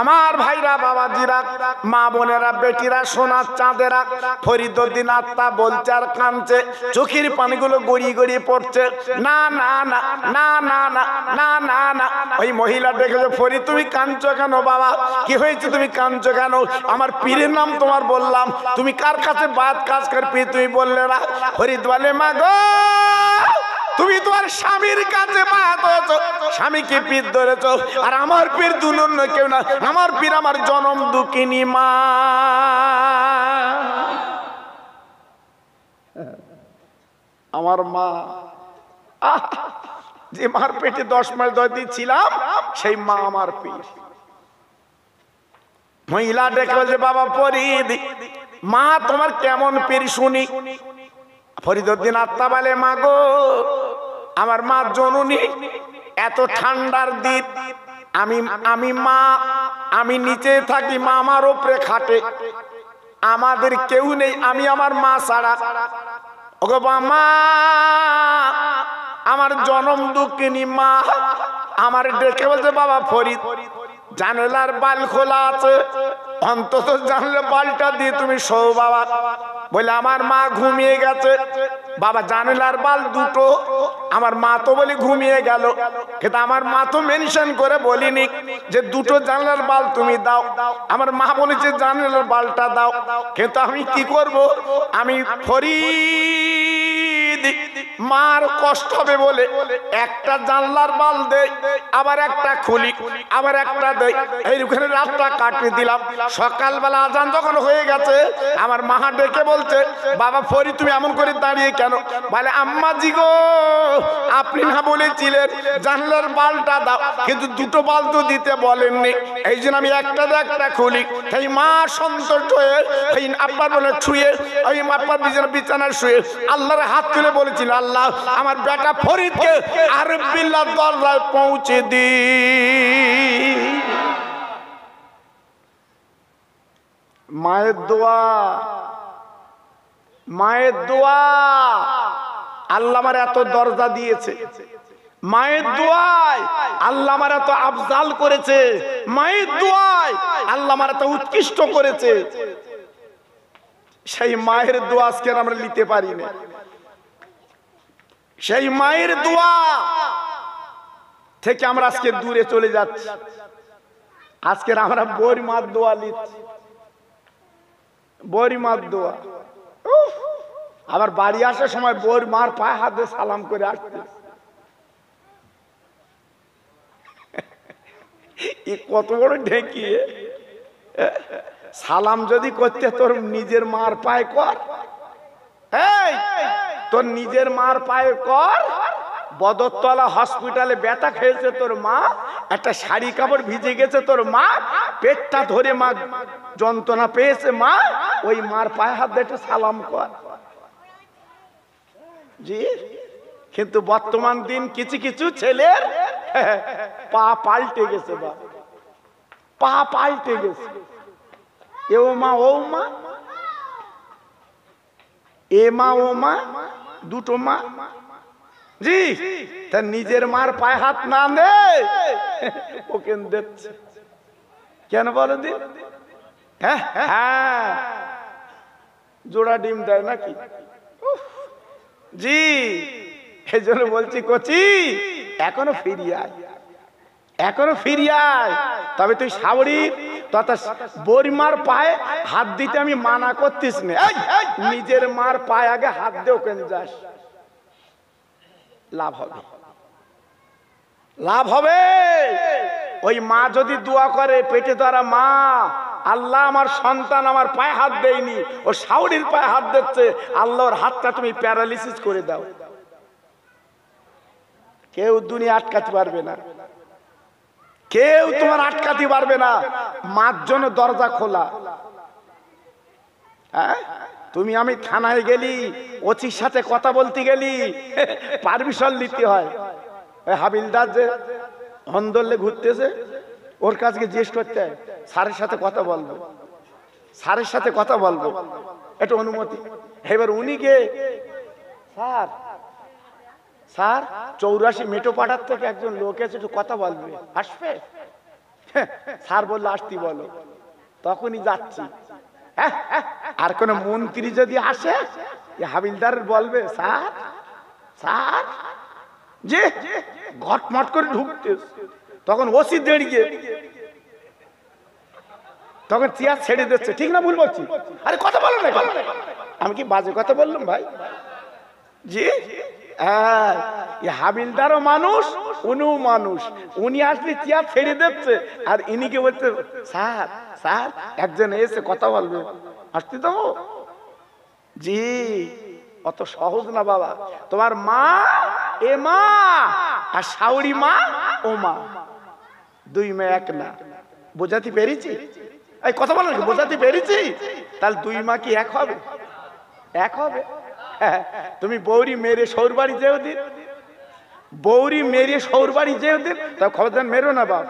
আমার ভাইরা বাবাজিরা মা বোনেরা বেটিরা সোনার চাঁদেরা ফরিদউদ্দিন আত্মা বলছে আর কাঁদছে, চোখের পানিগুলো গড়িয়ে গড়িয়ে পড়ছে। না না না না না না না না না। ওই মহিলা দেখেছে, ফরিদ তুমি কাঁদছো কেন বাবা, কি হয়েছে তুমি কাঁদছো কেন? আমার পীরের নাম তোমার বললাম, তুমি কার কাছে বাদ কাজ কর পীর তুমি বললে না। ফরিদ বলে মা গো, তুমি তোমার স্বামীর কাছে বাদ হয়েছো, স্বামীকে পীর ধরেছো, আর আমার পীর দুলন্য কেউ না, আমার পীর আমার জনম দুঃখিনী মা। আমার মা, যে মার পেটে 10 মাস 10 দিন ছিলাম, সেই মা আমার পীর। মহিলা ডেকে বলছে বাবা ফরিদ, মা তোমার কেমন পীর শুনি। ফরিদউদ্দিন আত্মা বলে মা গো, আমার মা জননী, এত ঠান্ডার দিন আমি মা, আমি নিচে থাকি, মা আমার উপরে খাটে, আমাদের কেউ নেই, আমি আমার মা ছাড়া। ওগো মা, আমার জনম দুঃখিনী মা। আমার ডেকে বলছে বাবা ফরিদ, জানালার বাল খোলা আছে, অন্তত জানলে বালটা দিয়ে তুমি শো বাবা। বলে আমার মা ঘুমিয়ে গেছে। বাবা জানালার বাল দুটো, আমার মা তো বলি ঘুমিয়ে গেল, কিন্তু আমার মা তো মেনশন করে বলিনি যে দুটো জানালার বাল তুমি দাও। আমার মা বলেছে জানালার বালটা দাও, কিন্তু আমি কি করব, আমি ফরিদ মার কষ্ট হবে বলে একটা জানলার বাল দেই, আবার একটা খুলি, আবার একটা দেই, এইখানে রাতটা কাটিয়ে দিলাম। সকালবেলা আজান যখন হয়ে গেছে, আমার মা ডেকে বলছে বাবা ফরিদ তুমি এমন করে দাঁড়িয়ে কেন? বলে আম্মা জি গো, আপনি না বলেছিলেন জানলার বালটা দাও, কিন্তু দুটো বাল তো দিতে বলেননি, এই জন্য আমি একটা খুলি। তাই মা সন্তুষ্ট হয়ে এই আব্বার বলে ছুঁয়ে, ওই আব্বার বিছানায় শুয়ে আল্লাহর হাত তুলে বলেছিল, আল্লাহ আমার বেটা ফরিদকে আরবিল্লাহর দরজায় পৌঁছে দি। মায়ের দোয়া, মায়ের দোয়া আল্লাহ আমার এত দরজা দিয়েছে, মায়ের দোয়ায় আল্লাহ আমার এত আফজাল করেছে, মায়ের দোয়ায় আল্লাহ আমার এত উৎকৃষ্ট করেছে। সেই মায়ের দোয়া আজকে আমরা নিতে পারি না। সেই মায়ের দোয়া থেকে আমরা আজকে দূরে চলে যাচ্ছি। আজকে আমরা বড়ি মার দোয়া নিচ্ছি, বড়ি মার দোয়া। আবার বাড়ি আসার সময় বড়ি মার পায়ে হাত দিয়ে সালাম করে আসতে, কত বড় ঢেকিয়ে সালাম যদি করতে তোর নিজের মার পায়ে কর, এই তোর নিজের মার পায়ে কর। বদরতলা হসপিটালে ব্যথা খেয়েছে তোর মা, একটা শাড়ি কাপড় ভিজে গেছে তোর মা, পেটটা ধরে মা যন্ত্রণা পেয়েছে মা, ওই মার পায়ে হাত দিয়ে একটু সালাম কর। জি, কিন্তু বর্তমান দিন কিছু কিছু ছেলের পা পাল্টে গেছে, বা পা পাল্টে গেছে। এ ও মা ও মা, এ মা ও মা, দুটো মা। জি, তার নিজের মার পায়ে হাত না দে ওকে দিচ্ছে কেন বলো দিন? হ্যাঁ হ্যাঁ, জোড়া ডিম দেয় নাকি? জি, এই জন্য বলছি কচি এখনো ফিরিয়ে আয়, এখনো ফিরিয়ে আয়। তবে তুই সাবরি তথা বড়িমার পায়ে হাত দিতে আমি মানা করতিস না, নিজের মার পায়ে আগে হাত দে ওকে যাস, লাভ হবে, লাভ হবে। ওই মা যদি দোয়া করে পেটে ধরা মা, আল্লাহ আমার সন্তান আমার পায়ে হাত দেয়নি, ও শাওরির পায়ে হাত দিচ্ছে, আল্লাহর হাতটা তুমি প্যারালিসিস করে দাও। কেউ দুনিয়া আটকাতে পারবে না, কেউ তোমার আটকাতে পারবে না। মার জন্য দরজা খোলা। হ্যাঁ, তুমি আমি থানায় গেলি, ওসির সাথে কথা বলতে গেলি, পারমিশন নিতে হয়। হাবিলদার যে হন্দলে ঘুরতেছে, ওর কাছে জিজ্ঞেস করতে হয়, স্যারের সাথে কথা বলবো, স্যারের সাথে কথা বলবো, একটু অনুমতি। এবার উনি কে, স্যার স্যার 84 মেটো পাড়ার থেকে একজন লোক এসে একটু কথা বলবে, আসবে? স্যার বললো আসতি বলো, তখনই যাচ্ছি। আর কোন মন্ত্রী যদি আসে, হাবিলদার বলবে স্যার স্যার, যে ঘটমট করে ঢুকতে, তখন ওসি দাঁড়িয়ে তখন চেয়ার ছেড়ে দিচ্ছে। ঠিক না ভুল বলছি? আরে কথা বলো না, আমি কি বাজে কথা বললাম ভাই? জি, হাবিলদারও মানুষ, উনিও মানুষ। উনি আসলে চেয়ার ছেড়ে দিচ্ছে, আর ইনিকে বলতে স্যার স্যার একজন এসে কথা বলবে, আসতে তো। জি, অত সহজ না বাবা। তোমার মা এ মা, আর শাওরি মা ও মা, দুই মা এক না। বোঝাতে পেরেছি? এই কথা বলো, বোঝাতে পেরেছি? তাহলে দুই মা কি এক হবে? এক হবে। তুমি বৌরি মেরে সৌর বাড়ি যেও দিন, বৌরি মেরে সৌর বাড়ি যেও দিন, তা খবরদার মেরো না বাপ।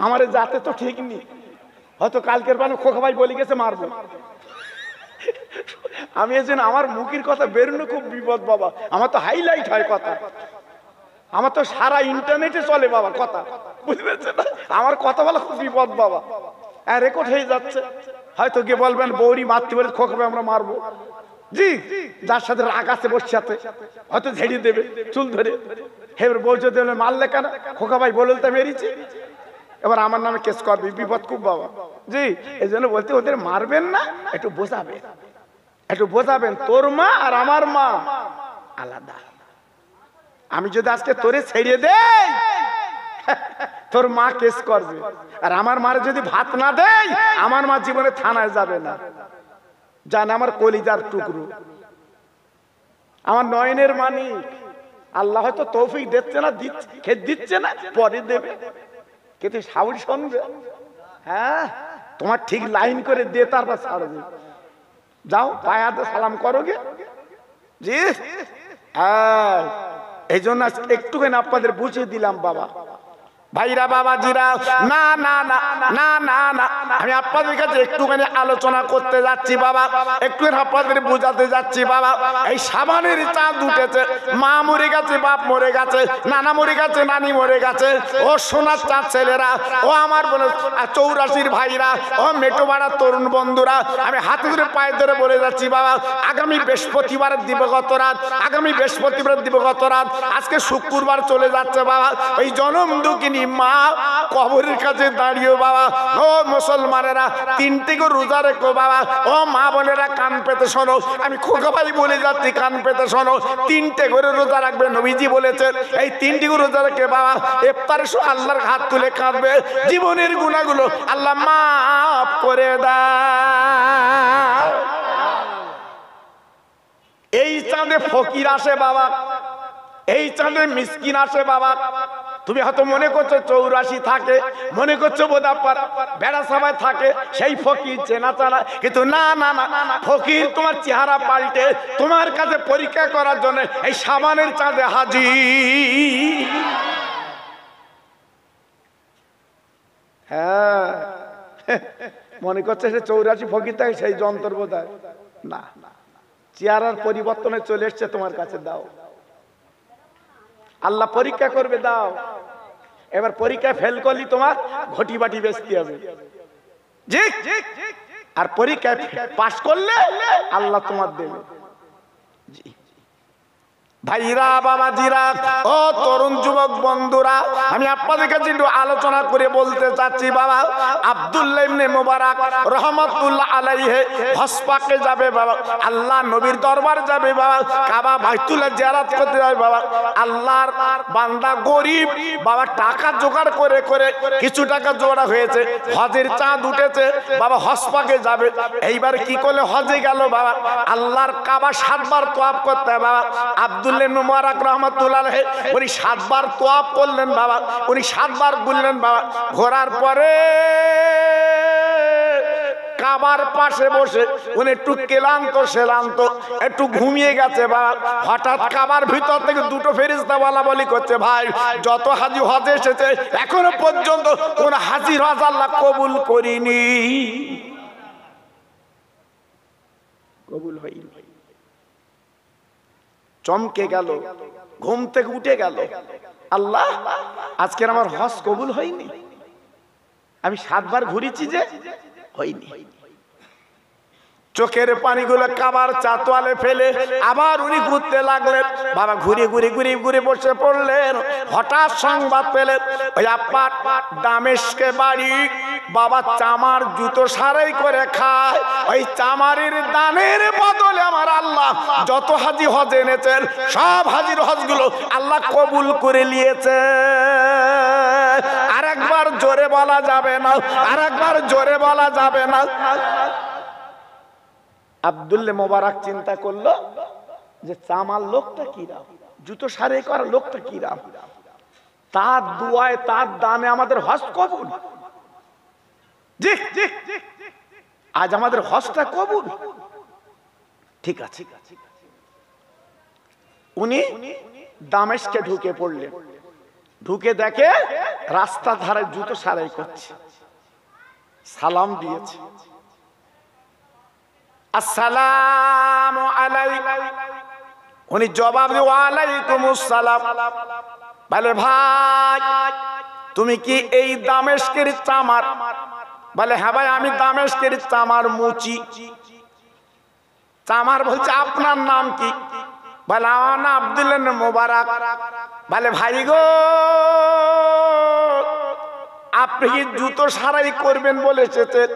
আমার যাতে তো ঠিক নেই, হয়তো কালকের বানো খোকা ভাই বলে গেছে মারবো। আমি এই জন্য আমার মুখের কথা বেরোনো খুব বিপদ বাবা। আমার তো হাইলাইট হয় কথা, আমার তো সারা ইন্টারনেটে চলে বাবা কথা, বুঝতে পেরেছেন? আমার কথা বলা খুব বিপদ বাবা, রেকর্ড হয়ে যাচ্ছে। হয়তো গিয়ে বলবেন বৌরি মারতে বলে খোকা ভাই আমরা মারবো। জি, যার সাথে রাগ আছে বসে সাথে হয়তো ঝেড়ে দেবে চুল ধরে। এবার বউ যদি মারলে কেন, খোকা ভাই বলে তো মেরেছি, এবার আমার নামে কেস করবি, বিপদ খুব বাবা। জি, এই জন্য বলতে ওদের মারবেন না, একটু বোঝাবেন, একটু বোঝাবেন। তোর মা আর আমার মা আলাদা। আমি যদি আজকে তোরে ছেড়ে দেই, তোর মা কেস করবে, আর আমার মার যদি ভাত না দেয়, আমার মা জীবনে থানায় যাবে না। জানে আমার কলিজার টুকরো, আমার নয়নের মানিক। আল্লাহ হয়তো তৌফিক দিচ্ছে না, দিচ্ছে না, পরে দেবে, কিন্তু সাউরি শুনবে। হ্যাঁ, তোমার ঠিক লাইন করে দে, তারপর ছাড়বে। যাও পায়াতে সালাম করো গে। জি, এই জন্য একটুখানি আপনাদের বুঝিয়ে দিলাম বাবা, ভাইরা বাবাজিরা, না না না না না না, আমি আপনাদের কাছে একটুখানি আলোচনা করতে যাচ্ছি বাবা, একটু আপনাদের বোঝাতে যাচ্ছি বাবা। এই সাবানের চাঁদ উঠেছে, মা মরে গেছে, বাপ মরে গেছে, নানা মরে গেছে, নানি মরে গেছে। ও সোনার চাঁদ ছেলেরা, ও আমার বলে 84 ভাইরা, ও মেটোপাড়ার তরুণ বন্ধুরা, আমি হাতে ধরে পায়ে ধরে বলে যাচ্ছি বাবা, আগামী বৃহস্পতিবারের দিবগত রাত, আগামী বৃহস্পতিবারের দিবগত রাত, আজকে শুক্রবার চলে যাচ্ছে বাবা। ওই জনম দুঃখিনী মা কবরের কাছে দাঁড়িয়ে বাবা, ও মুসলমানেরা 3টি করে রোজা রেখো বাবা। ও মা বোনেরা কান পেতে শোনো, আমি খোকা ভাই বলে যাচ্ছি, কান পেতে শোনো, 3টে করে রোজা রাখবে। নবীজি বলেছেন এই 3টি করে রোজা রেখে বাবা ইফতারের সময় আল্লাহর হাত তুলে কাঁদবে, জীবনের গুনাহগুলো আল্লাহ মাফ করে দেয়। এই চাঁদে ফকির আসে বাবা, এই চাঁদে মিসকিন আসে বাবা। তুমি হয়তো মনে করছো 84 থাকে, মনে করছো বোধাপার বেড়া সবাই থাকে, সেই ফকির চেনা চানা, কিন্তু না না না, ফকির তোমার চেহারা পাল্টে তোমার কাছে পরীক্ষা করার জন্য এই সাবানের চাঁদে হাজির। হ্যাঁ, মনে করছে সে 84 ফকির থাকে, সেই যন্ত্র বোধহয় না, চেহারার পরিবর্তনে চলে এসছে তোমার কাছে। দাও, আল্লাহ পরীক্ষা করবে, দাও। এবার পরীক্ষায় ফেল করলি তোমার ঘটি বাটি বেচতে হবে, আর পরীক্ষায় পাস করলে আল্লাহ তোমার দেবে। ভাইরা বাবাজিরা, ও তরুণ যুবক বন্ধুরা, আমি আপনাদের কাছে একটু আলোচনা করে বলতে চাচ্ছি বাবা। আব্দুল্লাহ ইবনে মুবারক রহমাতুল্লাহ আলাইহি হজ পাকে যাবে বাবা, আল্লাহ নবীর দরবার যাবে বাবা, কাবা বাইতুল্লাহ জিয়ারত করতে যাবে বাবা। আল্লাহর বান্দা গরিব বাবা, টাকা জোগাড় করে করে কিছু টাকা জোড়া হয়েছে, হজের চাঁদ উঠেছে বাবা, হজ পাকে যাবে। এইবার কি করলে হজে গেল বাবা, আল্লাহর কাবা 7 বার তওয়াফ করতে বাবা। আব্দুল্লাহ মুবারক রহমাতুল্লাহ আলাইহি উনি 7 বার তওয়াফ করলেন বাবা, উনি 7 বার ঘুরলেন বাবা। ঘোরার পরে কাবার পাশে বসে উনি একটু ক্লান্ত একটু ঘুমিয়ে গেছে বাবা। হঠাৎ কাবার ভিতর থেকে 2টো ফেরেশতা বলা করছে, ভাই যত হাজি হজে এসেছে এখনো পর্যন্ত কোন হাজির হজ আল্লাহ কবুল করিনি, কবুল হয়নি। চমকে গেল, ঘুম থেকে উঠে গেল, আল্লাহ আজকের আমার হজ কবুল হয়নি, আমি 7 বার ঘুরেছি যে হয়নি। চোখের পানিগুলো কাবার চাতওয়ালে ফেলে আবার উনি ঘুরতে লাগলেন বাবা, ঘুরে বসে পড়লেন। হঠাৎ সংবাদ পেলেন ওই আপার দামেস্কে বাড়ি বাবা চামার জুতো সারাই করে খায়, ওই চামারের দানের বদলে আমার আল্লাহ যত হাজি হজ এনেছেন সব হাজির হজগুলো আল্লাহ কবুল করে নিয়েছে। আরেকবার জোরে বলা যাবে না, আরেকবার জোরে বলা যাবে না। আব্দুল্লাহ মুবারক চিন্তা করলো যে চামার লোকটা কিরাম, জুতো সারাই করা লোকটা কিরাম, তার দুয়ায় তার দানে আমাদের হজ কবুল। আজ আমাদের হজটা কবুল, ঠিক আছে। উনি দামেস্কে ঢুকে পড়লেন, ঢুকে দেখে রাস্তা ধারে জুতো সারাই করছে, সালাম দিয়েছে, আসসালামু আলাইকুম। উনি জবাব দিয়ে ওয়ালাইকুমুস সালাম। বলে ভাই তুমি কি এই দামেস্কের চামার? বলে হ্যাঁ ভাই আমি দামেস্কের চামার মুচি। চামার বলছে আপনার নাম কি? বলে আমার নাম আব্দুল্লাহ মুবারক। বলে ভাই গো আপনি কি জুতো সারাই করবেন বলে এসেছেন?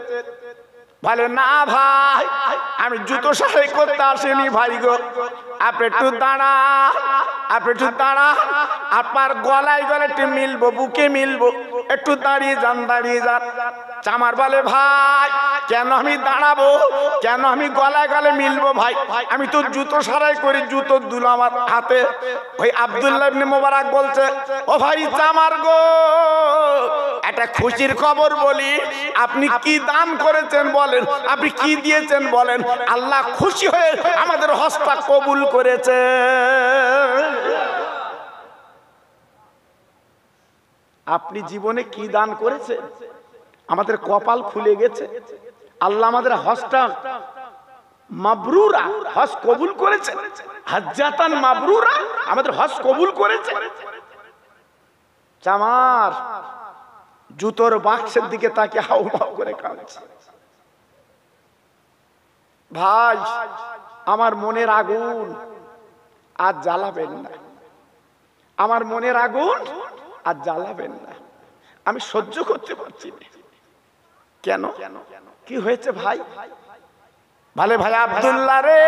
বলে না ভাই আমি জুতো সারাই করতে আসিনি ভাই গো, আপনি একটু দাঁড়ান, আপনি একটু দাঁড়ান, আপনার গলায় একটু মিলবো, বুকে মিলবো, একটু দাঁড়িয়ে যান, দাঁড়িয়ে যান। চামার বলে ভাই কেন আমি দাঁড়াবো, কেন আমি গলায় মিলবো ভাই, আমি তো জুতো সারাই করি, জুতো দুল আমার হাতে। ওই আব্দুল্লাহ ইবনে মুবারক বলছে ও ভাই চামার গো একটা খুশির খবর বলি, আপনি কি দান করেছেন বলেন, আপনি কি দিয়েছেন বলেন, আল্লাহ খুশি হয়ে আমাদের হজটা কবুল করেছে। আপনি জীবনে কি দান করেছেন? আমাদের কপাল খুলে গেছে। আল্লাহ আমাদের হজটা মাবরুরা, হজ কবুল করেছে। হজ্জাতান মাবরুরা, আমাদের হজ কবুল করেছে। আমার জুতোর বাক্সের দিকে তাকে হাউ মাউ করে কাঁদছে। ভাই, আমার মনের আগুন আজ জ্বালাবেন না, আমার মনের আগুন আজ জ্বালাবেন না। আমি সহ্য করতে পারছি না। কেন? কি হয়েছে ভাই? ভালে ভাই আব্দুল্লাহ রে,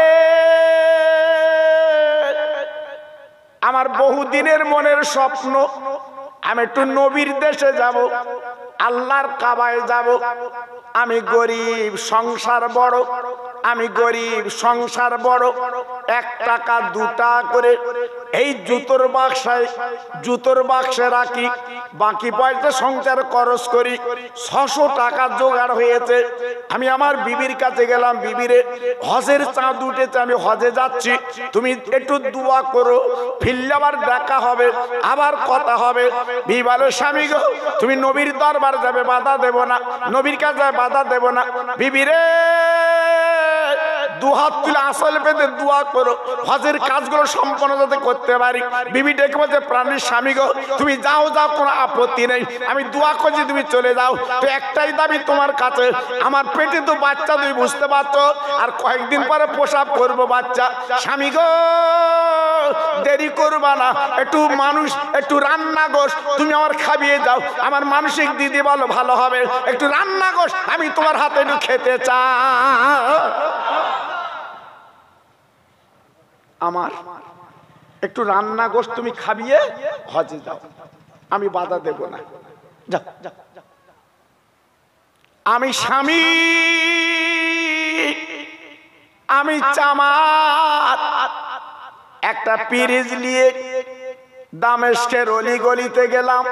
আমার বহুদিনের মনের স্বপ্ন, আমি একটু নবীর দেশে যাব, আল্লাহর কাবায় যাব। আমি গরিব, সংসার বড়, আমি গরিব, সংসার বড়। 1 টাকা 2 টাকা করে এই জুতোর বাক্সে রাখি, বাকি পয়সা সংসার খরচ করি। 600 টাকা জোগাড় হয়েছে। আমি আমার বিবির কাছে গেলাম, বিবিরে হজের চাঁদ উঠেছে, আমি হজে যাচ্ছি, তুমি একটু দোয়া করো, ফিরলে আবার দেখা হবে, আবার কথা হবে। বিবি বলে, স্বামী গো, তুমি নবীর দরবার যাবে, বাধা দেব না, নবীর কাছে বাধা দেব না। বিবিরে 2 হাত তুলে আসল পেতে দোয়া করো, হজের কাজগুলো সম্পন্ন যাতে করতে পারি। বিবি ডেকে বলছে, প্রাণীর স্বামী গো, তুমি যাও যাও, কোনো আপত্তি নেই, আমি দোয়া করছি তুমি চলে যাও। তো একটাই দাবি তোমার কাছে, আমার পেটে তো বাচ্চা, তুমি বুঝতে পারছো, আর কয়েকদিন পরে প্রসাব করবো বাচ্চা। স্বামী গো, দেরি করবা না, একটু রান্না গোশ তুমি আমার খাবিয়ে যাও, আমার মানসিক দিদি বলো ভালো হবে, একটু রান্না গোশ আমি তোমার হাতে একটু খেতে চাই। আমার একটু রান্না গোশ তুমি খাবিয়ে হজে যাও, আমি বাধা দেব না। যাও যাও। আমি স্বামী, আমি চামার একটা পিরিজ নিয়ে দামেস্কের অলিগলিতে গেলাম,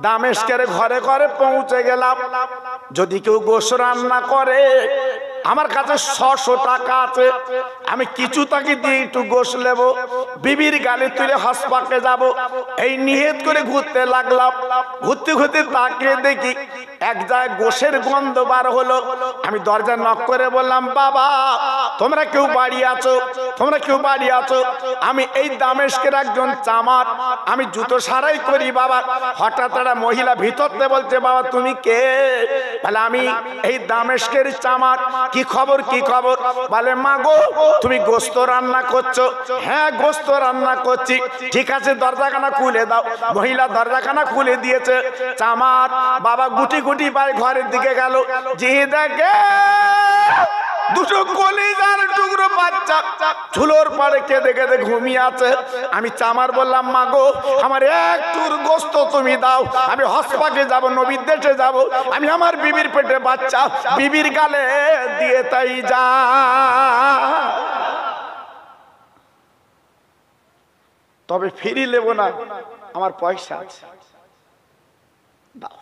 দামেস্কের ঘরে ঘরে পৌঁছে গেলাম। যদি কেউ গোশ রান্না করে, আমার কাছে 600 টাকা আছে, আমি কিছু তাকে দিয়ে একটু গোশ নেব, বিবির গালে তুলে হাসপাকে যাব। এই নিয়ত করে ঘুরতে লাগলাম। ঘুরতে ঘুরতে তাকিয়ে দেখি এক জায়গায় গোশের গন্ধ বার হলো। আমি দরজা নক করে বললাম, বাবা তোমরা কেউ বাড়ি আছো? তোমরা কেউ বাড়ি আছো? আমি এই দামেস্কের একজন চামার, আমি জুতো সারাই করি বাবা। হঠাৎ একটা মহিলা ভিতরতে বলছে, বাবা তুমি কে? বলে আমি এই দামেস্কের চামার। কি খবর, কি খবর? বলে মা গো, তুমি গোস্ত রান্না করছো? হ্যাঁ গোস্ত রান্না করছি। ঠিক আছে, দরজাখানা খুলে দাও। মহিলা দরজাখানা খুলে দিয়েছে। চামার বাবা গুটি গুটি পায়ে ঘরের দিকে গেল, যে দেখে 2টো কলিজার টুকরো বাচ্চা ঝুলোর পাড়ে কেঁদে কেঁদে ঘুমিয়ে আছে। আমি চামার বললাম, মা গো আমার একটুর গোস্ত তুমি দাও, আমি হসপাকে যাব, নবীর দেশে যাব, আমি আমার বিবির পেটে বাচ্চা, বিবির গালে দিয়ে তাই যা। তবে ফিরি নেব না, আমার পয়সা আছে, দাও।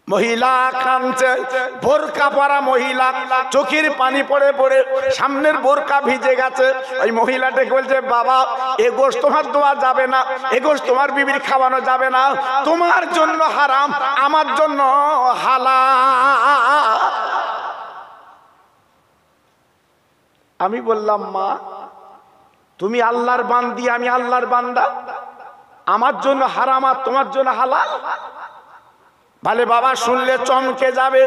মহিলা কাঁদছে, বোরকা পরা মহিলা, চোখের পানি পড়ে পড়ে সামনের বোরকা ভিজে গেছে। ওই মহিলাটাকে বলছে, বাবা এ গোশত তোমার দেওয়া যাবে না, এ গোশত তোমার বিবির খাওয়ানো যাবে না, তোমার জন্য হারাম, আমার জন্য হালাল। আমি বললাম, মা তুমি আল্লাহর বান্দি, আমি আল্লাহর বান্দা, আমার জন্য হারাম আর তোমার জন্য হালাল? বলে বাবা শুনলে চমকে যাবে,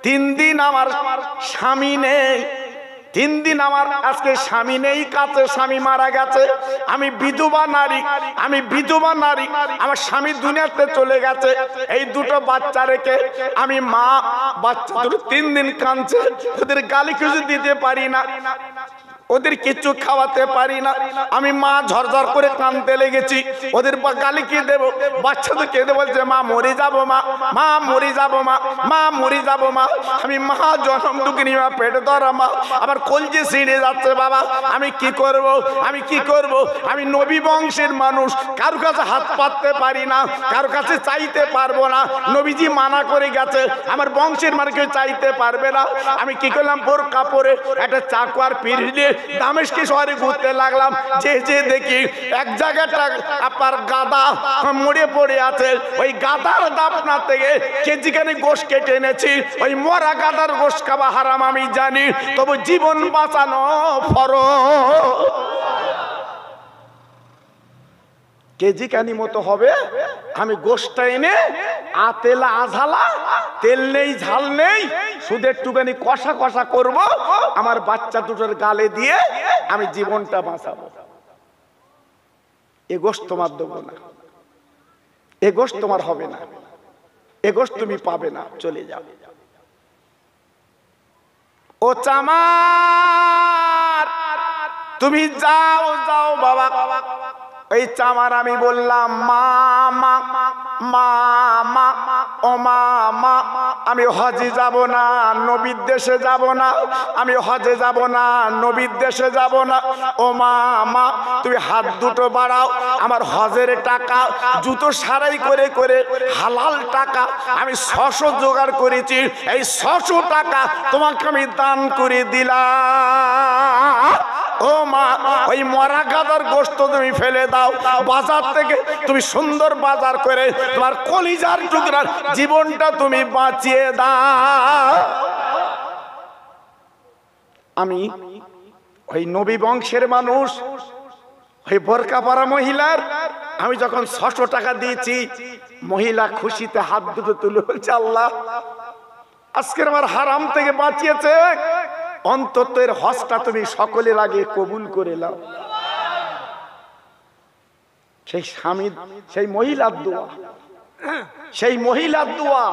3 দিন আমার স্বামী নেই, 3 দিন আমার আজকে স্বামী নেই, কাছে স্বামী মারা গেছে, আমি বিধবা নারী, আমি বিধবা নারী, আমার স্বামী দুনিয়াতে চলে গেছে, এই 2টো বাচ্চা রেখে আমি মা, বাচ্চা দুটো 3 দিন কাঁদছে, ওদের গালি কিছু দিতে পারি না, ওদের কিছু খাওয়াতে পারি না, আমি মা ঝরঝর করে কাঁদতে লেগেছি, ওদের গালি কি দেব? বাচ্চা তো কেঁদে বলছে, মা মরে যাবো, মা মা মরে যাবো, মা মা মরে যাবো, মা আমি মা জনম দুঃখিনী, মা পেটে ধরা মা, আবার আমার কলজে ছিঁড়ে যাচ্ছে বাবা, আমি কি করব, আমি কি করব? আমি নবী বংশের মানুষ, কারো কাছে হাত পাততে পারি না, কারো কাছে চাইতে পারবো না। নবীজি মানা করে গেছে, আমার বংশের মানে কেউ চাইতে পারবে না। আমি কি করলাম, বোরকা পরে একটা চাকু আর পিড়ি নিয়ে দামেস্ক শহরে ঘুরতে লাগলাম। যে দেখি এক জায়গাটা আপনার গাদা মরে পড়ে আছে, ওই গাদার দাপনা থেকে কেজিখানে গোশ কেটে এনেছি। ওই মরা গাদার গোশ খাওয়া হারাম আমি জানি, তবু জীবন বাঁচানো ফরজ। কেজি কানি মতো হবে, আমি গোশটা এনে আতেলা আঝালা, তেল নেই ঝাল নেই, শুধু একটুখানি কষা কষা করব, আমার বাচ্চা দুটোর গালে দিয়ে আমি জীবনটা বাঁচাবো। এ গোশ তোমার দেবো না, এ গোশ তোমার হবে না, এ গোশ তুমি পাবে না, চলে যাও। ও চামার, তুমি যাও যাও বাবা। এই চামার আমি বললাম, মা মা মা মা ও মা মা, আমি হজে যাব না, নবীর দেশে যাব না, আমি হজে যাব না, নবীর দেশে যাব না। ও মা মা, তুমি হাত দুটো বাড়াও, আমার হজের টাকা জুতো সারাই করে করে হালাল টাকা আমি 600 জোগাড় করেছি, এই 600 টাকা তোমাকে আমি দান করে দিলাম। ও মা, ওই মরা গাদার গোশত তুমি ফেলে দাও, বাজার থেকে তুমি সুন্দর বাজার করে তোমার কলিজার টুকরার জীবনটা তুমি বাঁচিয়ে দাও। আমি ওই নবী বংশের মানুষ, ওই বোরকা পরা মহিলার আমি যখন 600 টাকা দিয়েছি, মহিলা খুশিতে হাত দুটো তুলে বলছে, আল্লাহ আজকের আমার হারাম থেকে বাঁচিয়েছে, অন্তত এর হজটা তুমি সকলের আগে কবুল করে নাও। সেই স্বামী, সেই মহিলার দোয়া, সেই মহিলার দোয়া।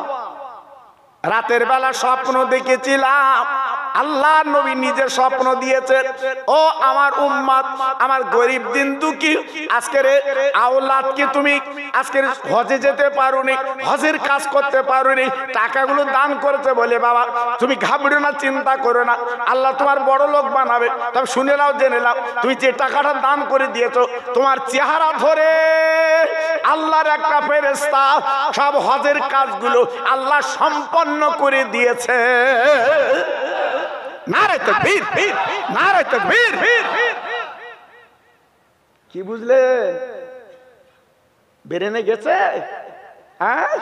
রাতের বেলা স্বপ্ন দেখেছিলাম, আল্লাহ নবী নিজে স্বপ্ন দিয়েছে, ও আমার উম্মত, আমার গরিব দিন দুঃখী, আজকের আওলাদকে তুমি আজকের হজে যেতে পারোনি, হজের কাজ করতে পারোনি, টাকাগুলো দান করেছে বলে বাবা তুমি ঘাবড়ো না, চিন্তা করো না, আল্লাহ তোমার বড় লোক বানাবে। তবে শুনে নাও, জেনে নাও, তুমি যে টাকাটা দান করে দিয়েছো, তোমার চেহারা ধরে আল্লাহর একটা ফেরেশতা সব হজের কাজগুলো আল্লাহ সম্পন্ন করে দিয়েছে। নারে তাকবীর, নারে তাকবীর। কি বুঝলে? বেরেনে গেছে? হ্যাঁ,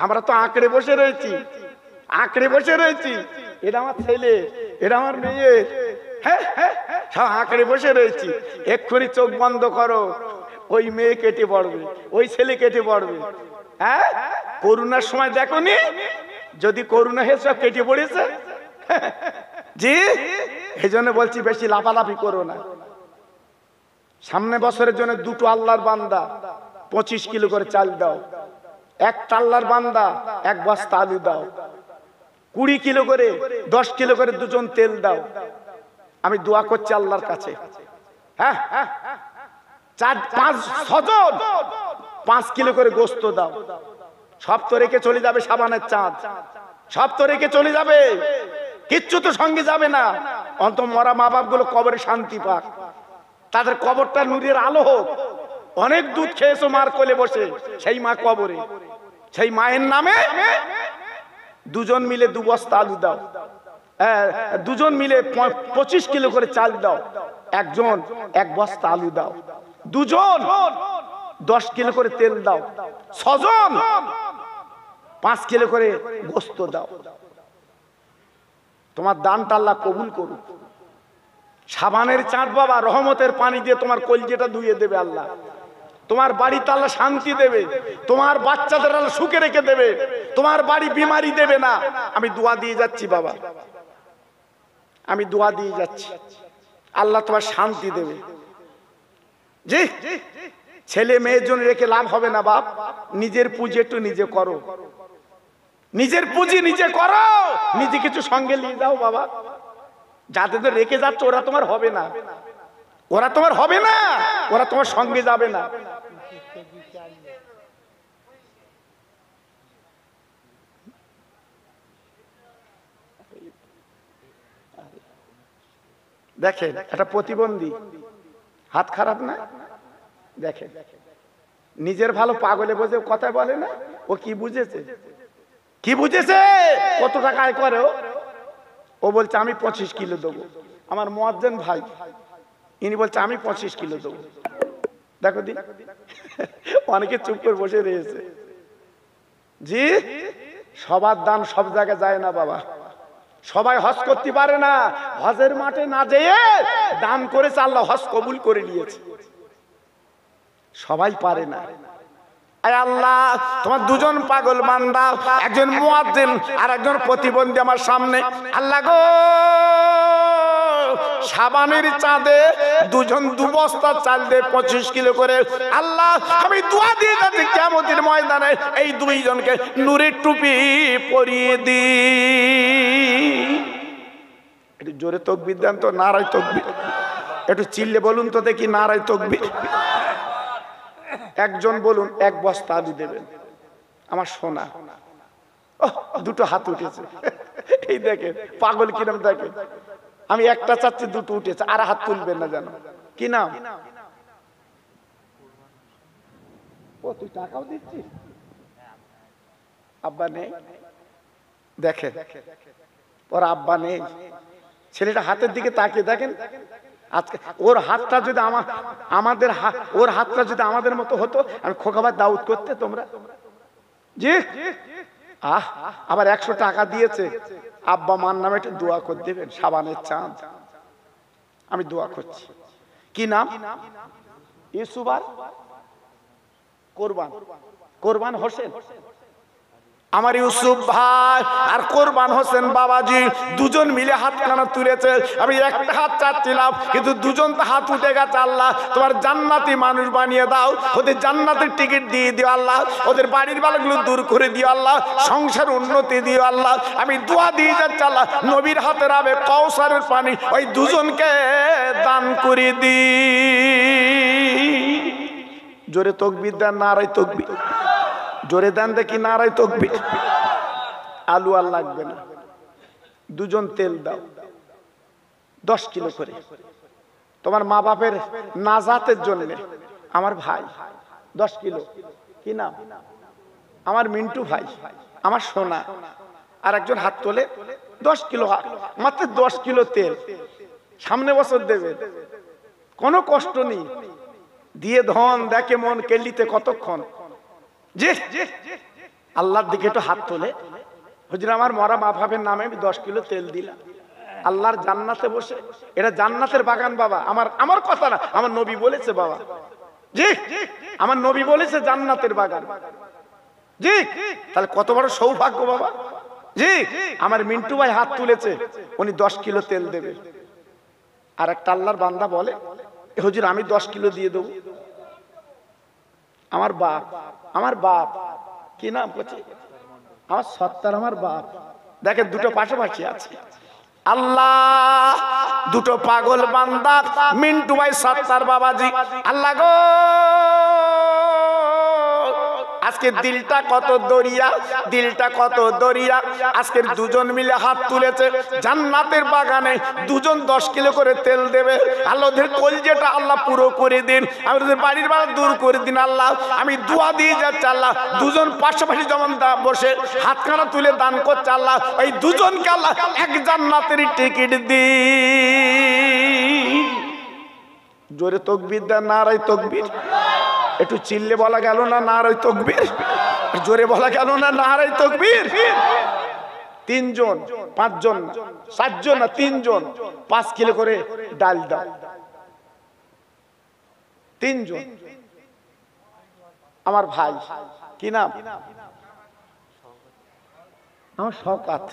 আমরা তো আঁকড়ে বসে রয়েছি, আঁকড়ে বসে রয়েছি। এটা আমার ছেলে, এটা আমার মেয়ে, হ্যাঁ হ্যাঁ, সব আঁকড়ে বসে রয়েছি। এক্ষুনি চোখ বন্ধ করো, ওই মেয়ে কেটে পড়বে, ওই ছেলে কেটে পড়বে। হ্যাঁ, করোনার সময় দেখোনি, যদি করোনা হয়ে সব কেটে পড়েছে। জি, এই জন্য বলছি বেশি লাফালাফি করো না। সামনে বছরের জন্য দুটো আল্লাহর বান্দা 25 কিলো করে চাল দাও, একটা আল্লাহর বান্দা 1 বস্তা আলু দাও, 20 কিলো করে 10 কিলো করে দুজন তেল দাও। আমি দোয়া করছি আল্লাহর কাছে, হ্যাঁ 4-5 6জন 5 কিলো করে গোস্ত দাও। সব তো রেখে চলে যাবে সাবানের চাঁদ, সব তো রেখে চলে যাবে, কিচ্ছু তো সঙ্গে যাবে না। অন্ত মরা মা বাপ গুলো কবরে শান্তি পাক, তাদের কবরটা নূরের আলো হোক। অনেক দুধ খেয়েছো মার কোলে বসে, সেই মা কবরে, সেই মায়ের নামে দুজন মিলে 2 বস্তা আলু দাও, দুজন মিলে 25 কিলো করে চাল দাও, একজন 1 বস্তা আলু দাও, দুজন 10 কিলো করে তেল দাও, 6জন 5 কিলো করে গোস্ত দাও। তোমার দানটা আল্লাহ কবুল করুক। সাবানের চাঁদ বাবা রহমতের পানি দিয়ে তোমার কলজেটা ধুয়ে দেবে আল্লাহ, তোমার বাড়িতে আল্লাহ শান্তি দেবে, তোমার বাচ্চাদের আল্লাহ সুখে রেখে দেবে, তোমার বাড়ি বিমারি দেবে না। আমি দোয়া দিয়ে যাচ্ছি বাবা, আমি দোয়া দিয়ে যাচ্ছি, আল্লাহ তোমার শান্তি দেবে। জি, ছেলে মেয়ের জন্য রেখে লাভ হবে না বাপ, নিজের পুঁজি একটু নিজে করো, নিজের পুঁজি নিজে করো, নিজে কিছু সঙ্গে নিয়ে যাও বাবা। যাদের রেখে যাচ্ছে ওরা তোমার হবে না, ওরা তোমার হবে না, ওরা তোমার সঙ্গে যাবে না। দেখেন একটা প্রতিবন্ধী হাত খারাপ না, দেখেন নিজের ভালো পাগলে বোঝে কথা বলে না। ও কি বুঝেছে, কি বুঝেছে, কত টাকা আয় করে ও বলছে আমি 25 কিলো দেবো। আমার মুয়াজ্জিন ভাই ইনি বলছে আমি 25 কিলো দেবো। দেখো দি অনেকে চুপ করে বসে রয়েছে। জি, সবার দান সব জায়গায় যায় না বাবা, সবাই হজ করতে পারে না। হজের মাঠে না যেয়ে দান করেছে, আল্লাহ হজ কবুল করে নিয়েছে, সবাই পারে না। আয় আল্লাহ, তোমার দুজন পাগল বান্দা, একজন মুয়াজ্জিন আর একজন প্রতিবন্ধী আমার সামনে। আল্লাহ গো, শাবানের চাঁদে দুজন 2 বস্তা চাল দে 25 কিলো করে। আল্লাহ আমি দোয়া দিয়ে যাচ্ছি কিয়ামতের ময়দানে এই দুইজনকে নূরের টুপি পরিয়ে দি। একটু জোরে তাকবীর দেন তো, নারায়ে তাকবীর। একটু চিল্লে বলুন তো দেখি নারায়ে তাকবীর। একজন বলুন 1 বস্তা আলু দেবেন আমার সোনা। দুটো হাত উঠেছে, এই দেখেন পাগল কিরম দেখেন। আমি একটা চাচ্ছি, দুটো উঠেছে, আর হাত তুলবেন না জানো। কি নাম? ও তুই টাকাও দিচ্ছিস? আব্বা নেই, দেখেন ওর আব্বা নেই। ছেলেটা হাতের দিকে তাকিয়ে দেখেন, আজকে ওর হাতটা যদি আমাদের ওর হাতটা যদি আমাদের মতো হতো, আমি খোকাবার দাউদ করতে তোমরা। জি, আবার 100 টাকা দিয়েছে। আব্বা মার নামে একটু দোয়া করে দেবেন, শাবানের চাঁদ। আমি দোয়া করছি। কি নাম? ইউসুফ আর কোরবান হোসেন। আমার ইউসুফ ভাই আর কোরবান হোসেন বাবাজি দুজন মিলে হাতখানা তুলেছে। আমি একটা হাত চাচ্ছিলাম, কিন্তু দুজন তো হাত উঠে গেছে। আল্লাহ তোমার জান্নাতি মানুষ বানিয়ে দাও, ওদের জান্নাতের টিকিট দিয়ে দিও আল্লাহ, ওদের বাড়ির বালাগুলো দূর করে দিও আল্লাহ, সংসার উন্নতি দিও আল্লাহ। আমি দোয়া দিয়ে যাচ্ছি আল্লাহ, নবীর হাতের আবে কাউসারের পানি ওই দুজনকে দান করে দি। জোরে তাকবীর দেন, নারায়ে তাকবীর। জোরে দেন দেখি নারায়ে তাকবীর। আলু আর লাগবে না, দুজন তেল দাও 10 কিলো করে, তোমার মা বাপের নাজাতের জন্য। আমার ভাই 10 কিলো। কি নাম? আমার মিন্টু ভাই, আমার সোনা। আর একজন হাত তোলে 10 কিলো, মাত্র 10 কিলো তেল। সামনে বছর দেবে, কোনো কষ্ট নেই। দিয়ে ধন দেখে মন কেলিতে কতক্ষণ। জি, আল্লাহর দিকে একটু হাত তোলে, হুজুর আমার মরা মা বাপের নামে আমি 10 কিলো তেল দিলাম আল্লাহর জান্নাতে বসে। এটা জান্নাতের বাগান বাবা, আমার কথা না, আমার নবী বলেছে বাবা। জি, আমার নবী বলেছে জান্নাতের বাগান। জি, তাহলে কত বড় সৌভাগ্য বাবা। জি, আমার মিন্টু ভাই হাত তুলেছে, উনি 10 কিলো তেল দেবে। আর একটা আল্লাহর বান্দা বলে হুজুর আমি 10 কিলো দিয়ে দেবো। আমার বাপ কি নাম করছে? আমার সত্তার আমার বাপ। দেখেন দুটো পাশাপাশি আছে। আল্লাহ দুটো পাগল বান্দা, মিন্টু ভাই সত্তার বাবাজি। আল্লাহ গো, আজকে দিলটা কত দরিয়া, দিলটা কত দরিয়া। আজকের দুজন মিলে হাত তুলেছে, জান্নাতের বাগানে দুজন 10 কিলো করে তেল দেবে। আল্লাহ ওদের কলজেটা আল্লাহ পুরো করে দিন, আমাদের বাড়ির বাড়ি দূর করে দিন আল্লাহ। আমি দোয়া দিয়ে যাচ্ছি আল্লাহ, দুজন পাশাপাশি যেমন বসে হাতখানা তুলে দান করছে আল্লাহ, ওই দুজনকে আল্লাহ এক জান্নাতের টিকিট দি। জোরে তাকবীর দেন, নারায়ে তাকবীর। একটু চিল্লে বলা গেল না নারায়ে তাকবীর? জোরে বলা গেল না নারায়ে তাকবীর? 3 জন 5 জন 7 জন না 3 জন 5 কিলো করে ডাল দাও। 3 জন। আমার ভাই কি নাম? আমার শওকত,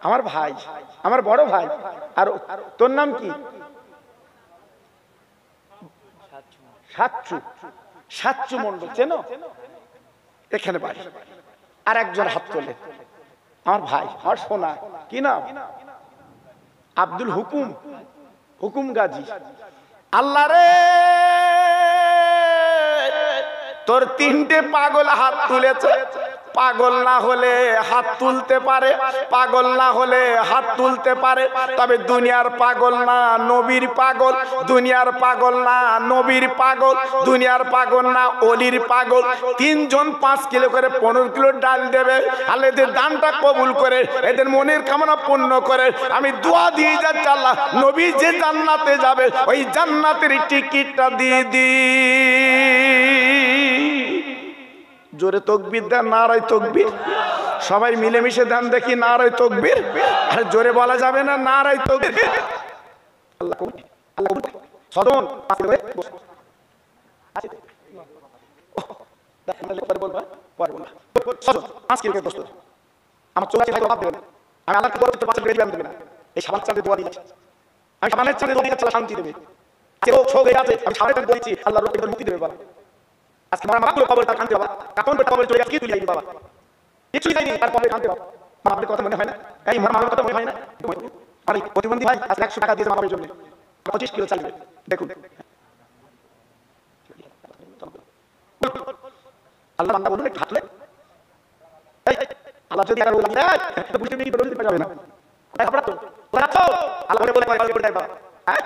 আমার ভাই, আমার বড় ভাই। আর তোর নাম কি? সাচ্চু মন্ডল, চেনো? এখানে বাড়ি। আর একজন হাত তোলে, আমার ভাই, আমার সোনা। কি নাম? আব্দুল হুকুম গাজী। আল্লাহ রে, তোর 3টে পাগল হাত তুলেছে, পাগল না হলে হাত তুলতে পারে, পাগল না হলে হাত তুলতে পারে, তবে দুনিয়ার পাগল না নবীর পাগল, দুনিয়ার পাগল না নবীর পাগল, দুনিয়ার পাগল না অলির পাগল। তিনজন 5 কিলো করে 15 কিলো ডাল দেবে, আর এদের দানটা কবুল করে, এদের মনের কামনা পূর্ণ করে আমি দোয়া দিয়ে যাচ্ছি, আল্লাহ নবী যে জান্নাতে যাবে ওই জান্নাতের টিকিটটা দিয়ে দি। জোরে তাকবীর দেন, নারায়ে তাকবীর। সবাই মিলেমিশে দেন দেখি নারায়ে তাকবীর। আর জোরে বলা যাবে না নারায়ে তাকবীর। আল্লাহ কবুল, আল্লাহ কবুল। সদন আমার চোখ আছে ভাই দেবেন, আমি আল্লাহকে বলতে পারছি বেরিয়ে দেবেন না, এই সাবান চাঁদে দোয়া দিয়েছি, আমি সাবানের চাঁদে দোয়া দিয়েছি আল্লাহ শান্তি দেবে। আজকে ও শোক হয়ে আছে, আমি সাবানের চাঁদে বলছি আল্লাহ রোগের মুক্তি দেবে বাবা। আজকে আমার মাগুলো কবরটা কাঁদতে বাবা, কাপন করে কবরে চলে গেছে, কি তুই যাইনি বাবা, কিছুই যাইনি, তারপরে কাঁদতে বাবা। মা আপনার কথা মনে হয় না, এই মামার কথা মনে হয় না। আর প্রতিবন্ধী ভাই আজকে 100 টাকা দিয়েছে মামার জন্য, 25 কিলো চাল দেখুন। আল্লাহ বান্দা বলুন একটু হাঁটলে, আল্লাহ যদি আর ওলা দেয় তো বুঝতে নেই, বলতে পারবে না। আপনারা তো ওরা তো আল্লাহ বলে করে দেয় বাবা, হ্যাঁ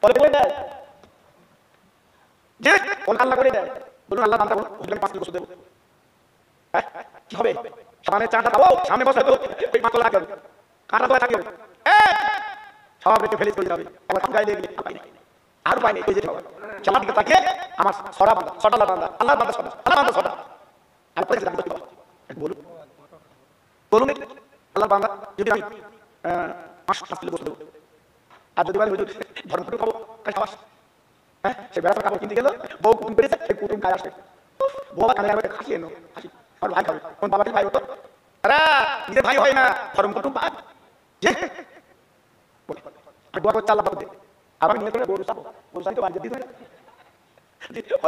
বলে দেয় যে কোন আল্লাহ করে দেয়, বলুন আল্লাহ বান্দা বলুন 5 কিলো দেব, হ্যাঁ কি হবে? সামনে চাটা দাও, সামনে বসে তো ওই মাথা লাগবে, কাটা তো লাগবে, সব রেখে ফেলে চলে যাবে, আবার গায়ে লেগে আর পাই নেই, যেতে হবে চালার দিকে তাকিয়ে আমার ছড়া বান্দা, ছটা বান্দা, আল্লাহ বান্দা ছটা, আল্লাহ বান্দা ছটা, আর পরে যাবে বলুন বলুন আল্লাহ বান্দা যদি আমি 5 কিলো বসে দেবো, আর যদি বলে ধর্ম করে খাবো খাওয়াস, হ্যাঁ সে বেড়াতে খাবো কিনতে গেল, বউ কুটুম পেরেছে, সেই কুটুম খায় আসবে, বউ কানে হাসি এনো, হাসি আমার ভাই খাবে, কোন বাবাকে ভাই হতো, আরে নিজের ভাই হয় না, ধর্ম কুটুম পায় যে দোয়া করতে আল্লাহ বাবা, আবার নিয়ে করে গরু চাবো, গরু চাই তো বাড়িতে দিতে হয়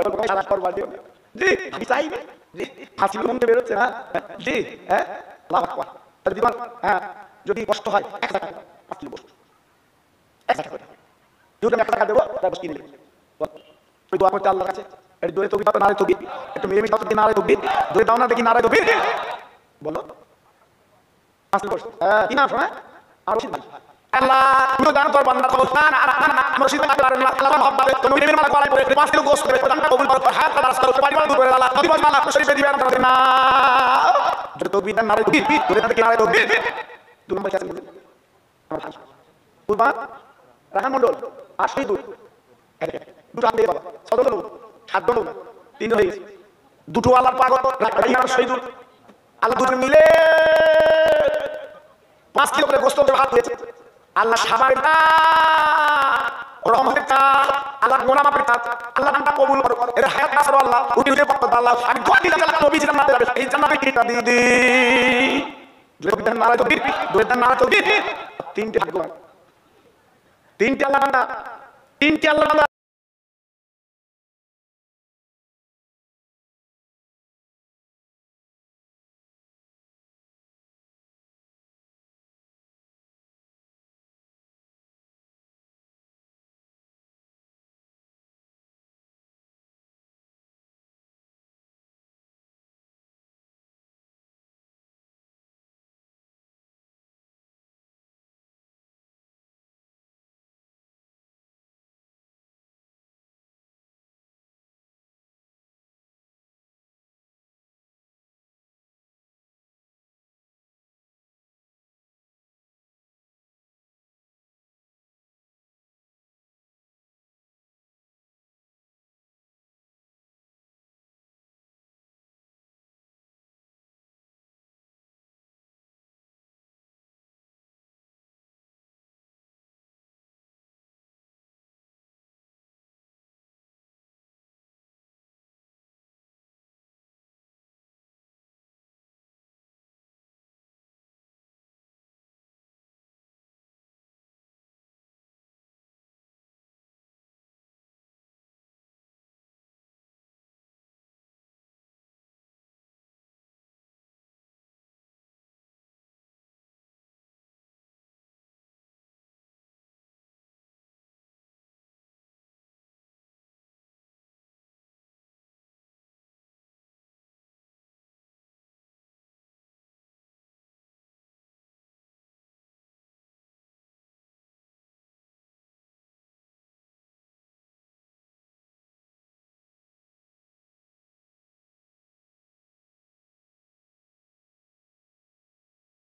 না, সারা করবার দিও জি, আমি চাই জি, হাসি মনতে বেরোচ্ছে না জি, হ্যাঁ লাভ যদি হ্যাঁ যদি কষ্ট হয় 1 টাকা 5 কিলো বস্তু 1 টাকা করে যদি 1 টাকা দেবো তারপর কিনে নেবে, ওই দোয়া করতে আল্লাহর কাছে, একটু দূরে তকবীর দাও, নারে তকবীর, একটু মিলেমিশে দাও দেখি নারে তকবীর, দূরে দাও না দেখি নারে তকবীর, বলো 5 কিলো বস্তু, হ্যাঁ কি নাম শোনা আর রশিদ ভাই, আল্লাহ তুমি জানো তোর বান্দা তো না না রশিদ ভাই আল্লাহ মহব্বতে তুমি নবীর মালা করাই পড়ে 5 কিলো গোশত করে দানটা কবুল করো, হাত তার রাস্তা করতে পারি দূর করে আল্লাহ নবী মালা শরীফে দিবেন না, যদি তকবীর দেন নারে তকবীর, দূরে থেকে নারে তকবীর। 2 নম্বর কাছে বলুন আমার হাস কুরবান রাহান মন্ডল আর শহীদুল, দুটো আন দিয়ে বাবা, সদল লোক 7 জন না 3 জন হয়ে গেছে, দুটো আল্লাহর পাগল রাহান আর শহীদুল, আল্লাহ দুজন মিলে 5 কিলো করে গোশত হাত দিয়েছে, আল্লাহ সাবারের রহমতের কাজ, আল্লাহ গোনা মাফের কাজ, আল্লাহ নামটা কবুল করো, এর হায়াত নাসর আল্লাহ উঠে উঠে বক্তব্য আল্লাহ, আমি দোয়া দিলাম আল্লাহ নবী জান্নাতে যাবে, এই জান্নাতে কিটা দিয়ে দি যদি বিধান নারায় তো দিন, দুই বিধান নারায় তো দিন, 3টে ভাগ্যবান, 3টে আল্লাহ বান্দা, 3টে আল্লাহ বান্দা